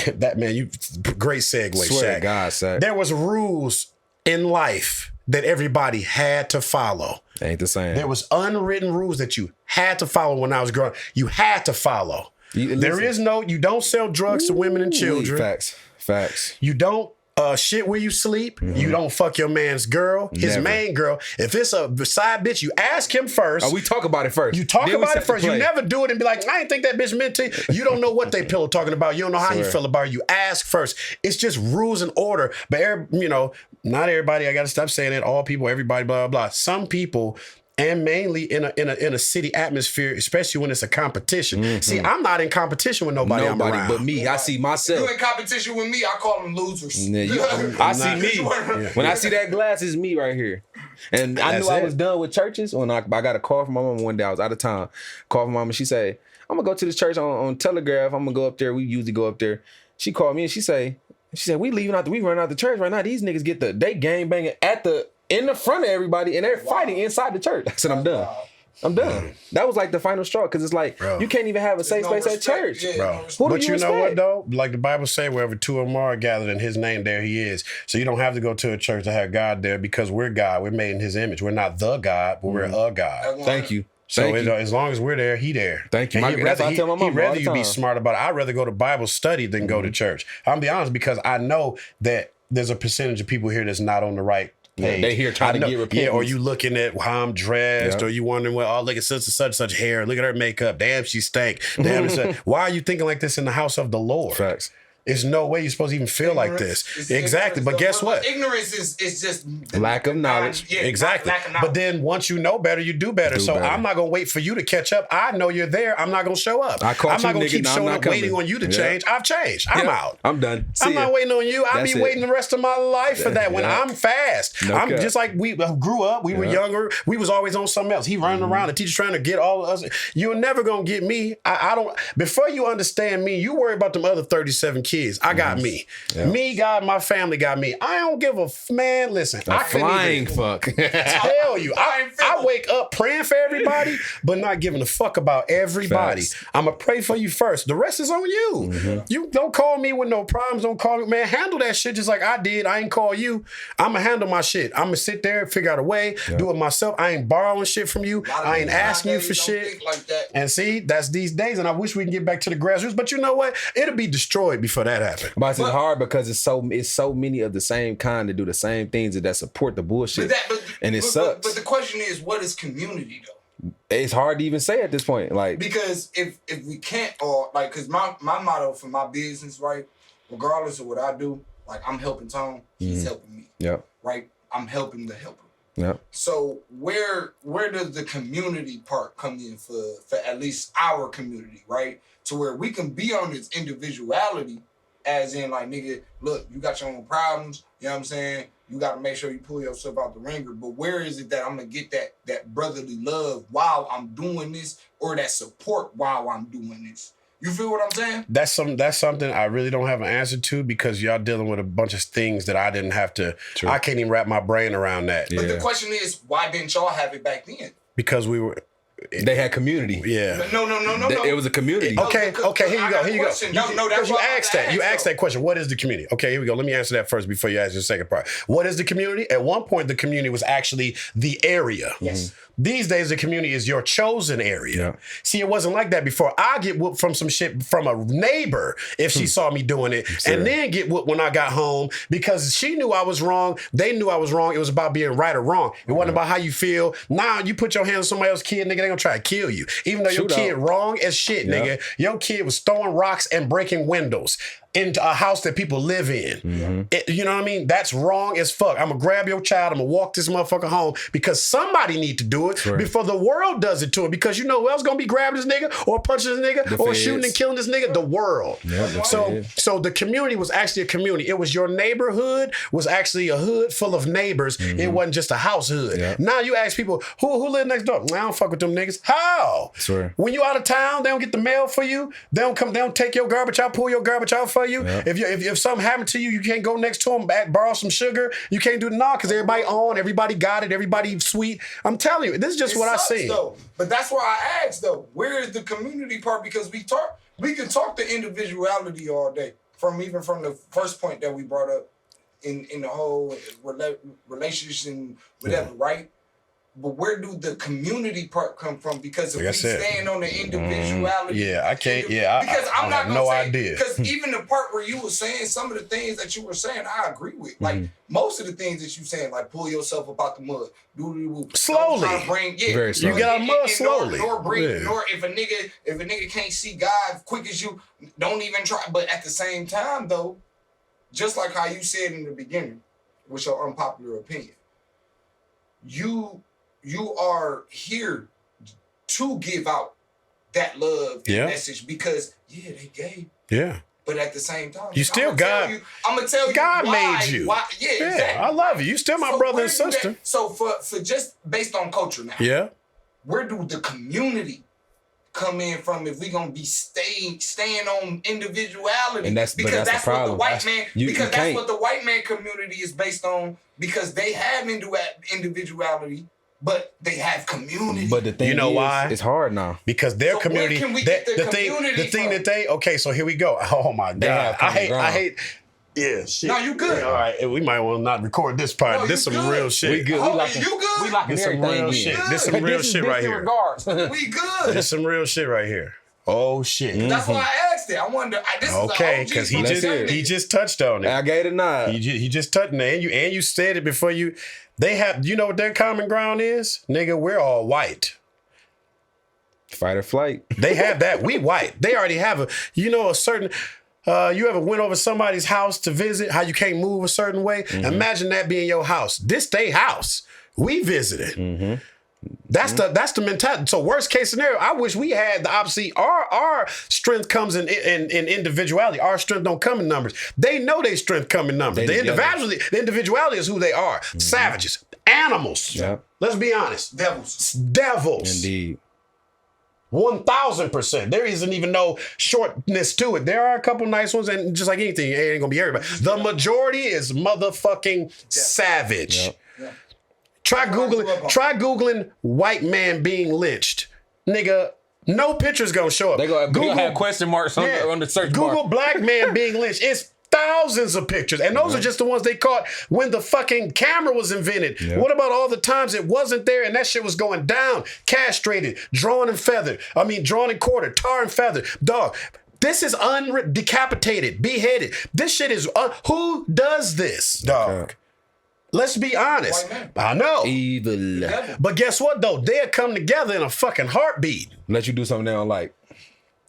That man, great segue, Swear Shaq. to God, Shaq. There was rules in life that everybody had to follow. Ain't the same. There was unwritten rules that you had to follow when I was growing up. You had to follow. You don't sell drugs to women and children. Facts. You don't shit where you sleep. You don't fuck your man's girl, his main girl. If it's a side bitch, you ask him first. We talk about it first. You talk about it first. You never do it and be like, I ain't think that bitch meant to you. You don't know what they pillow talking about. You don't know how you feel about it. You ask first. It's just rules and order. But not everybody. I gotta stop saying it. All people, everybody, blah blah blah. Some people. And mainly in a city atmosphere, especially when it's a competition. See, I'm not in competition with nobody I'm around. But me. I see myself. You in competition with me, I call them losers. I see me. When I see that glass, it's me right here. And I knew I was done with churches when I got a call from my mom one day. I was out of town. Called from my mom and she said, I'm going to go to this church on Telegraph. I'm going to go up there. We usually go up there. She called me and she said, we running out the church right now. These niggas they gang banging in the front of everybody, and they're fighting inside the church. I said, I'm done. That was like the final straw, because it's like, you can't even have a safe space at church. Bro. But you know what, though? Like the Bible say, wherever 2 or more are gathered in his name, there he is. So you don't have to go to a church to have God there, because we're God. We're made in his image. We're not the God, but we're a God. Thank you. So as long as we're there, he there. Thank you. He'd rather you be smart about it. I'd rather go to Bible study than go to church. I'm be honest, because I know that there's a percentage of people here that's not on the right page. They here trying to get repentance. Yeah, or you looking at how I'm dressed, or you wondering, look at such hair, look at her makeup, damn, she stank. Damn, why are you thinking like this in the house of the Lord? Facts. There's no way you're supposed to even feel like this. Exactly. But guess what? Ignorance is just lack of knowledge. Exactly. Lack of knowledge. But then once you know better, you do better. I'm not gonna wait for you to catch up. I know you're there. I'm not gonna show up. I'm not gonna keep showing up waiting on you to change. I've changed. I'm out. I'm done. I'm not waiting on you. I'll be waiting the rest of my life for that when I'm fast. I'm just like we grew up. We were younger. We was always on something else. He running around. The teacher's trying to get all of us. You're never gonna get me. I don't. Before you understand me, you worry about them other 37 kids. I got me. Me, God, my family got me. I don't give a man. Listen, I flying fuck. Tell you, I wake up praying for everybody, but not giving a fuck about everybody. I'ma pray for you first. The rest is on you. You don't call me with no problems. Don't call me, man. Handle that shit just like I did. I ain't call you. I'ma handle my shit. I'ma sit there, figure out a way, do it myself. I ain't borrowing shit from you. I ain't asking you for shit. Like that. And see, that's these days, and I wish we can get back to the grassroots. But you know what? It'll be destroyed before that happens. But it's hard because it's so many of the same kind that do the same things that support the bullshit. And it sucks. But the question is, what is community though? It's hard to even say at this point. Like, because if we can't, or like, because my motto for my business, right, regardless of what I do, like I'm helping Tom, he's helping me. Yeah. Right? I'm helping the helper. Yeah. So where does the community part come in for at least our community, right? To where we can be on this individuality, as in like, nigga, look, you got your own problems, you know what I'm saying? You got to make sure you pull yourself out the ringer. But where is it that I'm going to get that brotherly love while I'm doing this, or that support while I'm doing this? You feel what I'm saying? That's something I really don't have an answer to, because y'all dealing with a bunch of things that I didn't have to. True. I can't even wrap my brain around that. But the question is, why didn't y'all have it back then? Because we were. They had community. Yeah. No. It was a community. Okay, here you go. That's you asked that. You asked that question. What is the community? Okay, here we go. Let me answer that first before you ask your second part. What is the community? At one point, the community was actually the area. Yes. These days, the community is your chosen area. Yeah. See, it wasn't like that before. I get whooped from some shit from a neighbor if she saw me doing it, and then get whooped when I got home because she knew I was wrong. They knew I was wrong. It was about being right or wrong. It wasn't about how you feel. Now you put your hand on somebody else's kid, nigga, they gonna try to kill you. Even though your kid wrong as shit, nigga. Your kid was throwing rocks and breaking windows into a house that people live in. You know what I mean? That's wrong as fuck. I'm gonna grab your child. I'm gonna walk this motherfucker home because somebody need to do it before the world does it to him. Because you know who else gonna be grabbing this nigga or punching this nigga or shooting and killing this nigga? The world. So the community was actually a community. It was your neighborhood was actually a hood full of neighbors. It wasn't just a house hood. Now you ask people who live next door. I don't fuck with them niggas. How? When you out of town, they don't get the mail for you. They don't take your garbage out, pull your garbage out for you. If something happened to you, you can't go next to them, borrow some sugar. You can't do it because everybody everybody got it, everybody sweet. I'm telling you, this is just what I see. But that's why I asked though, where is the community part? Because we can talk the individuality all day, from the first point that we brought up in the whole relationship and whatever, right? But where do the community part come from? Because if we stand on the individuality, I can't. Because I'm not gonna say, idea. Because even the part where you were saying some of the things that you were saying, I agree with. Like most of the things that you saying, like pull yourself up out the mud, slowly. Very slowly. You get out of mud slowly. Nor if a nigga can't see God quick as you, don't even try. But at the same time, though, just like how you said in the beginning, with your unpopular opinion, you are here to give out that love and message because they gay. Yeah. But at the same time, you still got. I'm gonna tell you God why, made you. Why, exactly. I love you. You still my brother and sister. So for just based on culture now. Yeah. Where do the community come in from if we gonna be staying on individuality? And that's because that's what the white man. Because that's what the white man community is based on. Because they have individuality. But they have community. But the thing why? It's hard now. Because their community, where can we get the thing that they, okay, so here we go. Oh my God. I hate, yeah, shit. No, you good. All right, we might want to not record this part. No, this some good. real shit. We good. You good? We locking this some real shit. This some real shit right here. We good. This some real shit right here. Oh shit. That's why I asked it. I wonder. Okay, because he just touched on it. I gave it a nod. He just touched it, and you said it before you. They have, you know what their common ground is? Nigga, we're all white. Fight or flight. They have that. We white. They already have a certain. You ever went over somebody's house to visit, how you can't move a certain way? Imagine that being your house. This they house. We visited. That's the mentality. So worst case scenario, I wish we had the opposite. Our strength comes in individuality. Our strength don't come in numbers. They know their strength come in numbers. The individuality is who they are. Savages, animals. Yep. Let's be honest. Devils. Indeed. 1000%. There isn't even no shortness to it. There are a couple nice ones, and just like anything, it ain't gonna be everybody. The majority is motherfucking savage. Yep. Try Googling white man being lynched. Nigga, no picture's gonna show up. They gonna have question marks on the search bar. Google black man being lynched. It's thousands of pictures. And those are just the ones they caught when the fucking camera was invented. Yep. What about all the times it wasn't there and that shit was going down? Castrated, drawn and quartered, tar and feathered. Dog. This is decapitated, beheaded. This shit is, who does this, dog? Okay. Let's be honest. I know. Evil. But guess what, though? They'll come together in a fucking heartbeat. Let you do something they don't like.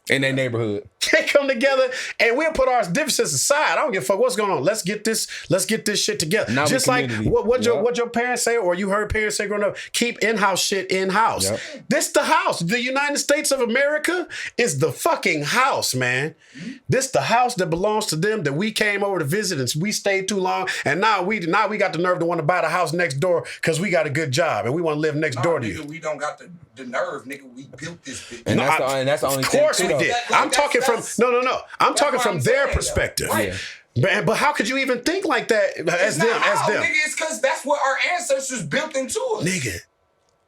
In their neighborhood. They come together and we'll put our differences aside. I don't give a fuck what's going on. Let's get this shit together. Now just like what your parents say, or you heard parents say growing up, keep in-house shit in-house. Yep. This the house. The United States of America is the fucking house, man. This the house that belongs to them, that we came over to visit and we stayed too long. And now we got the nerve to want to buy the house next door because we got a good job and we want to live next door to you. We don't got the nerve, nigga. We built this bitch. And that's the only thing. Of course we did. I'm talking from I'm talking from their perspective. Right. Yeah. But how could you even think like that as them? Nigga, it's because that's what our ancestors built into us. Nigga.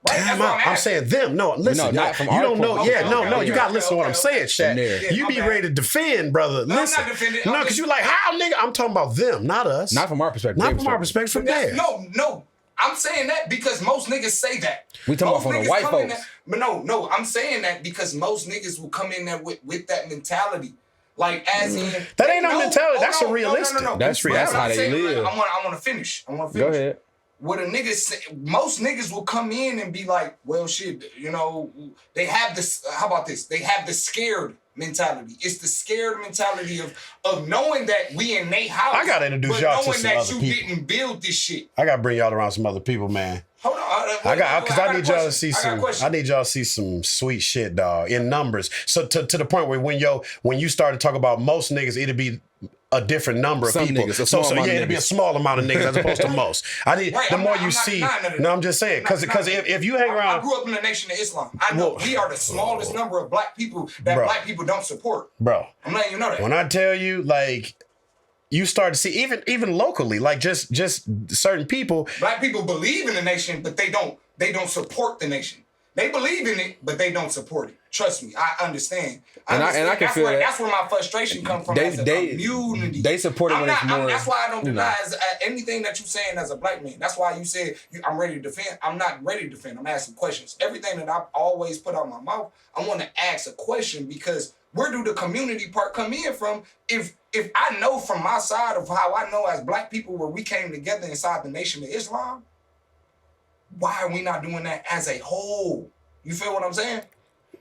Right? Damn, I'm saying them. No, listen. No, not from you don't know. Okay, You got to listen to what I'm saying, Shaq. You be ready to defend, brother. No, listen. I'm not defending. No, because you're like, how, nigga? I'm talking about them, not us. Not from our perspective. Not from our perspective, from theirs. No. I'm saying that because most niggas say that. We talking about from the white folks. But no, I'm saying that because most niggas will come in there with that mentality. Like, as in... That ain't no mentality. That's a realistic. No. That's how they live. I want to finish. Go ahead. What a nigga say, most niggas will come in and be like, well, shit, you know, they have this, how about this? They have the scared mentality. It's the scared mentality of knowing that we in they house. I got to introduce y'all to some other people. Knowing that you didn't build this shit. I got to bring y'all around some other people, man. Hold on. I need y'all to see I need y'all to see some sweet shit, dog, in numbers. So to the point where when you start to talk about most niggas, it'd be a different number of people. Niggas, it'd be a small amount of niggas as opposed to most. I'm just saying, because if you hang around, I grew up in the Nation of Islam. I know we are the smallest number of black people that black people don't support. Bro, I'm letting you know that. When I tell you, like, you start to see even locally, like just certain people. Black people believe in the nation, but they don't support the nation. They believe in it, but they don't support it. Trust me, I understand. And I can feel that. That's where my frustration comes from. As a community. They support it when it's more. That's why I don't deny anything that you're saying as a black man. That's why you said I'm ready to defend. I'm not ready to defend. I'm asking questions. Everything that I've always put out my mouth, I want to ask a question, because where do the community part come in from? If I know from my side of how I know as black people where we came together inside the Nation of Islam, why are we not doing that as a whole? You feel what I'm saying?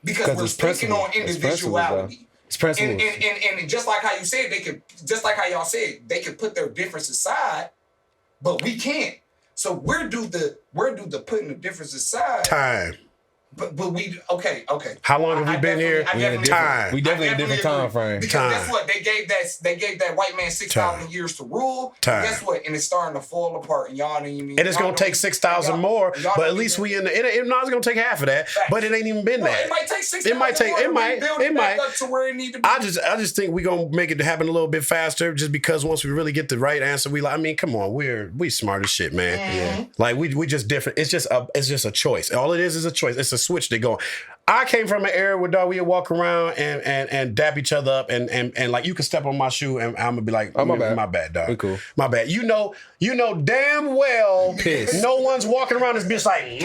Because we're speaking on individuality. It's principles. And just like how you said, just like how y'all said, they could put their differences aside, but we can't. So where do the putting the differences aside? Time. But we okay. How long have we been here? Time. We definitely a different time frame. Because guess what? They gave that white man 6,000 years to rule. Time. Guess what? And it's starting to fall apart. And y'all didn't even. And it's gonna take 6,000 more. But at least we in the. It's gonna take half of that. But it ain't even been that. It might take 6,000. It might. Up to where it need to be. I just think we gonna make it happen a little bit faster. Just because once we really get the right answer, come on, we smart as shit, man. Mm-hmm. Like we just different. It's just a choice. All it is a choice. It's a switch they go. I came from an era where dog we would walk around and dap each other up and like you could step on my shoe and I'm gonna be like, my bad, dog. We cool. My bad. You know damn well no one's walking around this bitch like,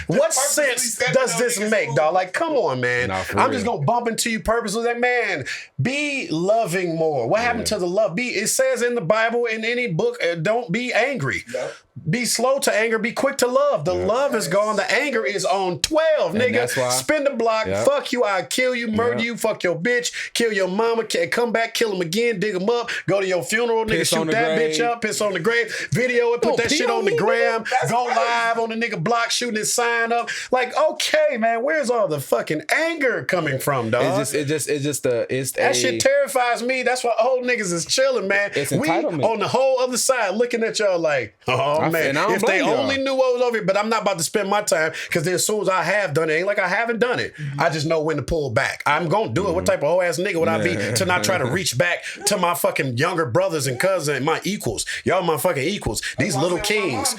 what sense does this make, dog? Like, come on, man. I'm just gonna bump into you purposely. Like, man, be loving more. What happened to the love? It says in the Bible, in any book, don't be angry. Yep. Be slow to anger, be quick to love. The love is gone, the anger finger is on 12, And nigga. that's why- Spin the block. Yep. Fuck you. I'll kill you, murder Yep. you, fuck your bitch, kill your mama, come back, kill him again, dig him up, go to your funeral, nigga, Piss shoot on the that grave. bitch up, piss on the grave, video it, put Don't that pee shit on on the me, gram, That's go crazy. live on the nigga block, shooting his sign up. Like, okay, man, where's all the fucking anger coming from, dog? That shit terrifies me. That's why old niggas is chilling, man. It's We entitlement. on the whole other side looking at y'all like, oh and man, I don't if they blame y'all. only knew what was over here, but I'm not about to spend my time because then as soon as I have done it, ain't like I haven't done it. I just know when to pull back. I'm gonna do it. What type of whole ass nigga would I be to not try to reach back to my fucking younger brothers and cousins and my equals? Y'all my fucking equals. These little kings.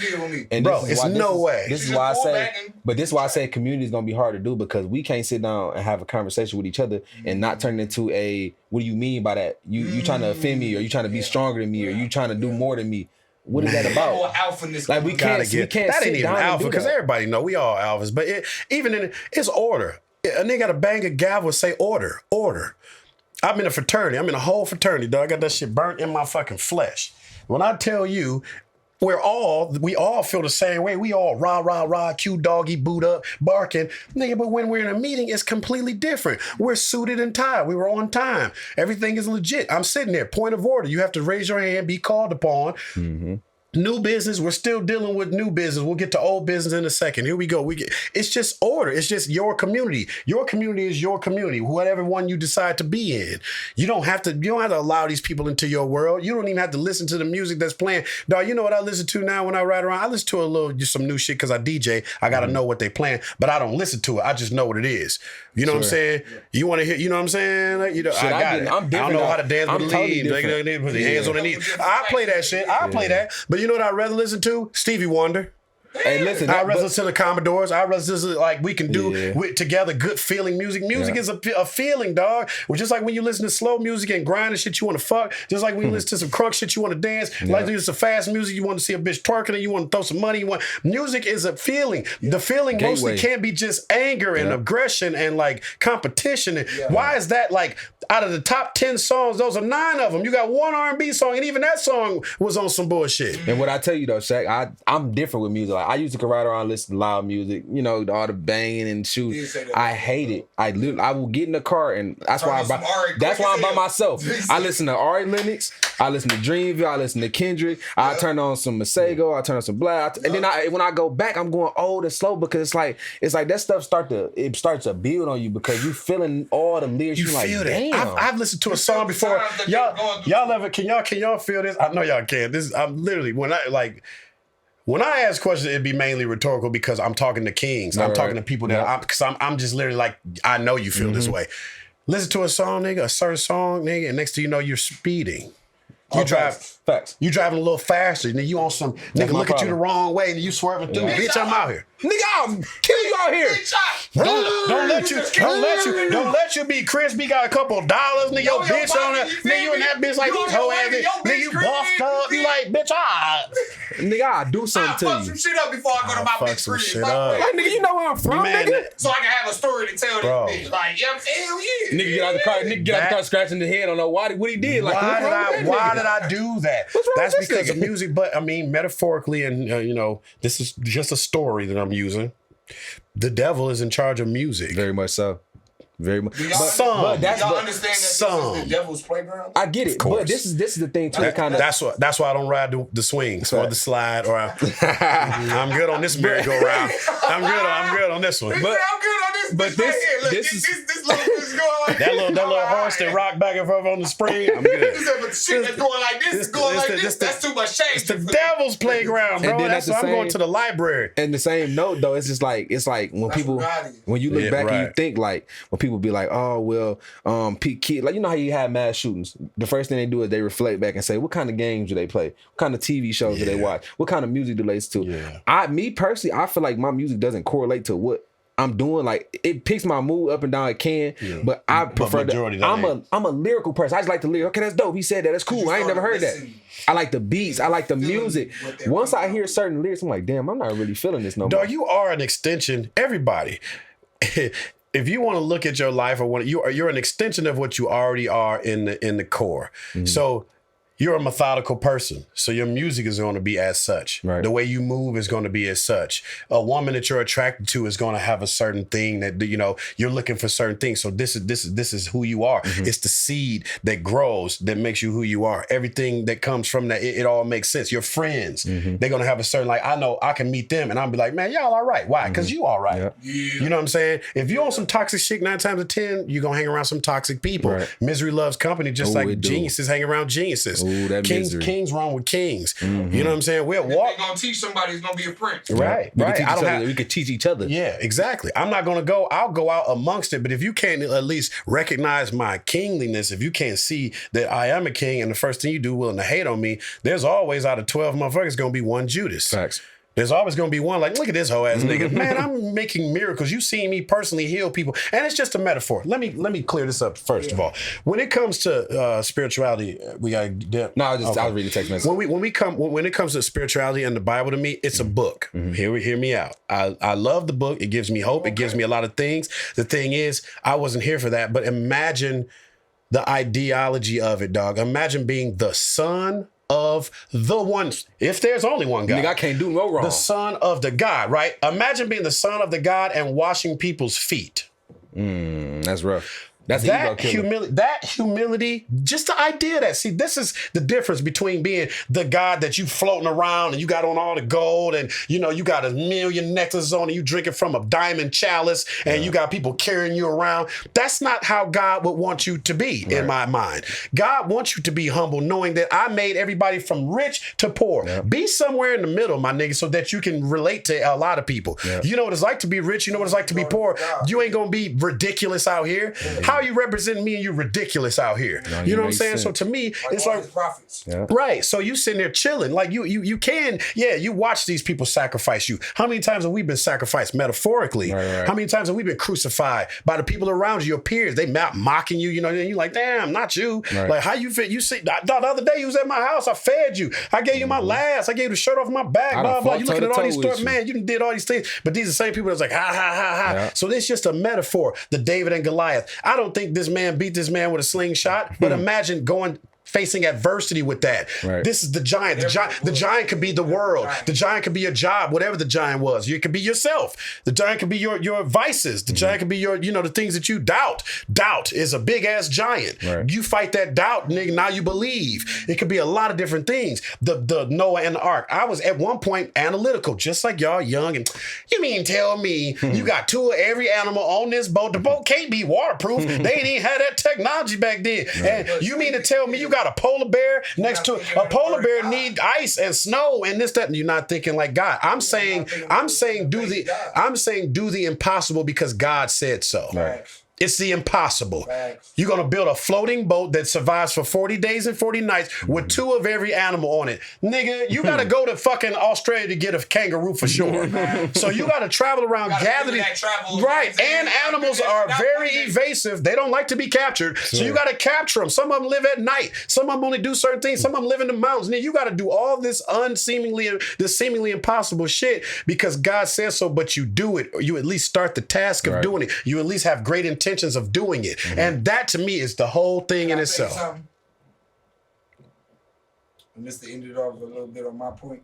And Bro, this is it's why- no way. This is You why I just pull say, back and- but this is why I say community is gonna be hard to do because we can't sit down and have a conversation with each other and not turn into a. What do you mean by that? You trying to offend me, or you trying to be stronger than me, or you trying to do more than me? What is that Or about? alphaness. Like we Gotta can't. get We can't that sit ain't even down and alpha do because that. everybody know we all alphas, but even in it's order. A nigga gotta bang a gavel and say order. I'm in a fraternity. I'm in a whole fraternity, dog. I got that shit burnt in my fucking flesh. When I tell you, we all feel the same way. We all rah, cute doggy, boot up, barking. Nigga, but when we're in a meeting, it's completely different. We're suited and tied. We were on time. Everything is legit. I'm sitting there, point of order. You have to raise your hand, be called upon. New business, we're still dealing with new business. We'll get to old business in a second. Here we go. It's just order. It's just your community. Your community is your community, whatever one you decide to be in. You don't have to allow these people into your world. You don't even have to listen to the music that's playing. Dog, you know what I listen to now when I ride around? I listen to some new shit because I DJ. I gotta know what they playing, but I don't listen to it. I just know what it is. You know what I'm saying? You want to hear, you know what I'm saying? Like, Shit, I got it. I'm I don't different know now. how to dance I'm with the totally lead. different. They put their hands on the knee. Yeah. I play that shit. I play that. But you know what I'd rather listen to? Stevie Wonder. Hey, listen. I'd rather listen to the Commodores. I'd rather listen to, like, we can do Yeah. with together good feeling music. Music is a feeling, dog. Well, just like when you listen to slow music and grind and shit you want to fuck. Just like when you listen to some crunk shit you want to dance. Like you listen to fast music, you want to see a bitch twerking and you want to throw some money. Music is a feeling. The feeling mostly Gateway. can't be just anger and aggression and like competition. And why is that like out of the top 10 songs, those are 9 of them. You got one R&B song and even that song was on some bullshit. And what I tell you though, Shaq, I'm different with music. Like I used to go ride around listen to loud music, you know, all the banging and You shooting. say that. I hate it. I will get in the car and that's Turn why on some Ari that's why I'm by quick as hell. myself. I listen to Ari Lennox, I listen to Dreamville, I listen to Kendrick, I turn on some Masego, I turn on some Black, and then when I go back, I'm going old and slow because it's like that stuff starts to build on you because you feeling all the lyrics. You You like, feel that? damn. I've listened to a song the before. sounds that they're going through. Y'all ever can y'all feel this? I know y'all can. I'm literally when I ask questions, it'd be mainly rhetorical because I'm talking to kings. I'm Right. talking to people that I'm just literally like, I know you feel this way. Listen to a song, nigga, a certain song, nigga, and next thing you know, you're speeding. You drive. Facts. You driving a little faster, and then you on some nigga my look at you the problem. wrong way, and you swerving through. Bitch, I'm out here. Nigga, I'll kill you out here. Don't let you be crispy. Got a couple of dollars, nigga. Your Yo, bitch on body, it. you feel Nigga, you and me? that bitch like You these on hoe your ass. way, your Nigga, bitch you creepy, buffed up. You like, bitch, Nigga, I'll do I something fuck to some you. shit up before I go to my fuck big some crib. shit Like, up. Like, nigga, you know where I'm from, Man, nigga. so I can have a story to tell Bro. this bitch. Like, yeah, hell yeah. Nigga get out the car. Nigga get out the car scratching the head. I don't know what he did. Like, Why what's did I do that? What's wrong That's with this because of nigga? music. But I mean, metaphorically, and you know, this is just a story that I'm using. The devil is in charge of music. Very much so. Very much. Do y'all, Some. But that's y'all but understand that some. this is the devil's playground? I get it. course. But this is the thing too. Kind of. That's why I don't ride the swings or Right. the slide or I'm good on this merry-go-round. I'm good on this one. I'm But good on this. but bitch this- right here. Look, this this is- little bitch going like that little I'm like, horse that alright. rock back and forth on the spring, I'm good. He said, but the shit that's going like this is going like this. That's too much change. It's the devil's playground, bro. And then That's at why the I'm going same- to the library. And the same note though, it's like when That's people what God is. when you look Yeah, back and you right. think like when people be like, oh well, Pete Kid, like you know how you have mass shootings. The first thing they do is they reflect back and say, what kind of games do they play? What kind of TV shows do they watch? What kind of music do they listen to? Yeah. Me personally, I feel like my music doesn't correlate to what I'm doing. Like it picks my mood up and down. It can, but I prefer majority that. that I'm a lyrical person. I just like the lyric. Okay, that's dope. He said that. That's cool. You I ain't never heard that. started listening. I like the beats. I like the Feeling music. what they're Once I putting hear out. certain lyrics, I'm like, damn, I'm not really feeling this no more. Dog, you are an extension. Everybody. If you want to look at your life or you're an extension of what you already are in the core. So you're a methodical person. So your music is going to be as such. Right. The way you move is going to be as such. A woman that you're attracted to is going to have a certain thing that, you know, you're looking for certain things. So this is who you are. It's the seed that grows that makes you who you are. Everything that comes from that, it all makes sense. Your friends, they're going to have a certain, like, I know I can meet them and I'll be like, man, y'all all right. Why? Because you all right. Yeah. You know what I'm saying? If you on some toxic shit 9 times out of 10, you're going to hang around some toxic people. Right. Misery loves company, just like geniuses hang around geniuses. Ooh, that misery. Kings wrong with kings. You know what I'm saying? We'll walk. They're gonna teach somebody who's gonna be a prince. Right. We could teach each other. Yeah, exactly. I'm not gonna go. I'll go out amongst it. But if you can't at least recognize my kingliness, if you can't see that I am a king, and the first thing you do willing to hate on me, there's always out of 12 motherfuckers gonna be one Judas. Facts. There's always going to be one like, look at this hoe ass nigga. Man, I'm making miracles. You seen me personally heal people. And it's just a metaphor. Let me clear this up first of all. When it comes to spirituality, we got to... No, I was reading the text message. When it comes to spirituality and the Bible to me, it's a book. Hear me out. I love the book. It gives me hope. It gives me a lot of things. The thing is, I wasn't here for that. But imagine the ideology of it, dog. Imagine being the son of the one, if there's only one God. Nigga, I can't do no wrong. The son of the God, right? Imagine being the son of the God and washing people's feet. That's rough. That's that humility, just the idea that, see, this is the difference between being the God that you floating around and you got on all the gold and, you know, you got a million necklaces on and you drinking from a diamond chalice and you got people carrying you around. That's not how God would want you to be, in my mind. God wants you to be humble, knowing that I made everybody from rich to poor. Be somewhere in the middle, my nigga, so that you can relate to a lot of people. You know what it's like to be rich. You know what it's like to be poor. You ain't gonna be ridiculous out here. How you representing me and you ridiculous out here? No, you know what I'm saying? sense. So to me, it's like prophets. right. So you sitting there chilling, like you can, you watch these people sacrifice you. How many times have we been sacrificed metaphorically? Right. How many times have we been crucified by the people around you, your peers? They mocking you, you know, and you like, damn, not you. Right. Like how you fit? You see, the other day you was at my house, I fed you, I gave you my last, I gave you the shirt off my back, blah blah. You looking at all these stories, man, you done did all these things, but these are the same people that's like, ha ha ha ha. So it's just a metaphor. The David and Goliath. I don't think this man beat this man with a slingshot, but imagine facing adversity with that. This is the giant. The giant could be the world. The giant could be your job, whatever the giant was. It could be yourself. The giant could be your vices. The giant could be your, you know, the things that you doubt. Doubt is a big ass giant. You fight that doubt, nigga, now you believe. It could be a lot of different things. The Noah and the ark. I was at one point analytical, just like y'all young. And you mean tell me you got 2 of every animal on this boat? The boat can't be waterproof. They ain't even had that technology back then. And you mean to tell me you got a polar bear next to a polar bear need ice and snow and this, that, and you're not thinking like God. I'm saying do the impossible because God said so. It's the impossible. You're going to build a floating boat that survives for 40 days and 40 nights with 2 of every animal on it. Nigga, you got to go to fucking Australia to get a kangaroo for sure. So you got to travel around, gather these. Right. And animals are very evasive. They don't like to be captured. So you got to capture them. Some of them live at night. Some of them only do certain things. Some of them live in the mountains. And you got to do all this seemingly impossible shit because God says so, but you do it. Or you at least start the task of doing it. You at least have great intentions of doing it. And that to me is the whole thing in itself. And just to end it off a little bit on my point,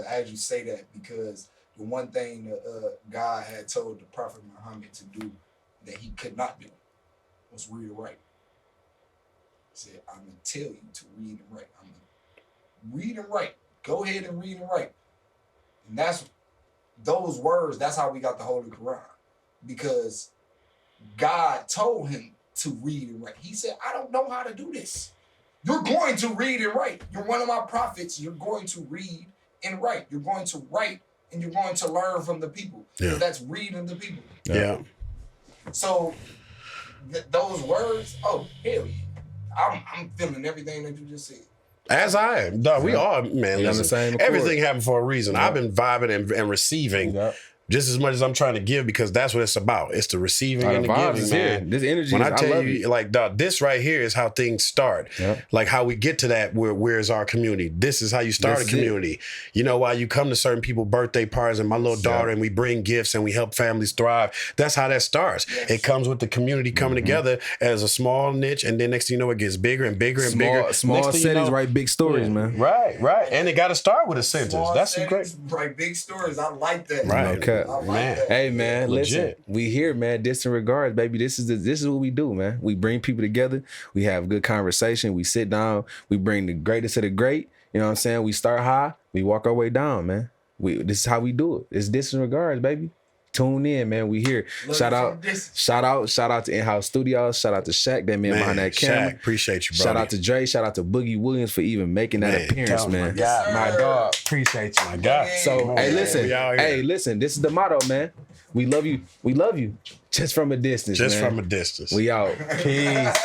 as you say that, because the one thing that God had told the Prophet Muhammad to do that he could not do was read and write. He said, I'm going to tell you to read and write. I'm going to read and write. Go ahead and read and write. And that's those words, that's how we got the Holy Quran. Because God told him to read and write. He said, I don't know how to do this. You're going to read and write. You're one of my prophets. You're going to read and write. You're going to write and you're going to learn from the people. That's reading the people. So those words, oh, hell yeah. I'm feeling everything that you just said. As I am. Dog, we all, man, listen, the same everything happened for a reason. I've been vibing and receiving just as much as I'm trying to give, because that's what it's about. It's the receiving and the vibes giving, is man. here. This energy when is, I tell love you, it. like, dog, this right here is how things start. Yep. Like how we get to that, where's our community? This is how you start This a is it. community. You know, while you come to certain people's birthday parties and my little daughter, and we bring gifts and we help families thrive. That's how that starts. Yes. It comes with the community coming together as a small niche, and then next thing you know, it gets bigger and bigger and bigger. Small Next thing you settings, know- write big stories, man. Right. And it got to start with a sentence. Small That's settings, great. Right, big stories. I like that. Right. Okay. I like Man. that. Hey man, listen, Legit. we here, man. Distant regards, baby. This is what we do, man. We bring people together. We have good conversation. We sit down. We bring the greatest of the great. You know what I'm saying? We start high. We walk our way down, man. This is how we do it. It's distant regards, baby. Tune in, man. We here. Love Shout you out, from distance. shout out to In-House Studios. Shout out to Shaq, that man behind that camera. Shaq, appreciate you, bro. Shout out to Dre. Shout out to Boogie Williams for even making that appearance, man. Yes, sir. My dog. Appreciate you. My God. So, hey, listen. We out here. Hey, listen. This is the motto, man. We love you. We love you. Just from a distance, Just man. from a distance. We out. Peace.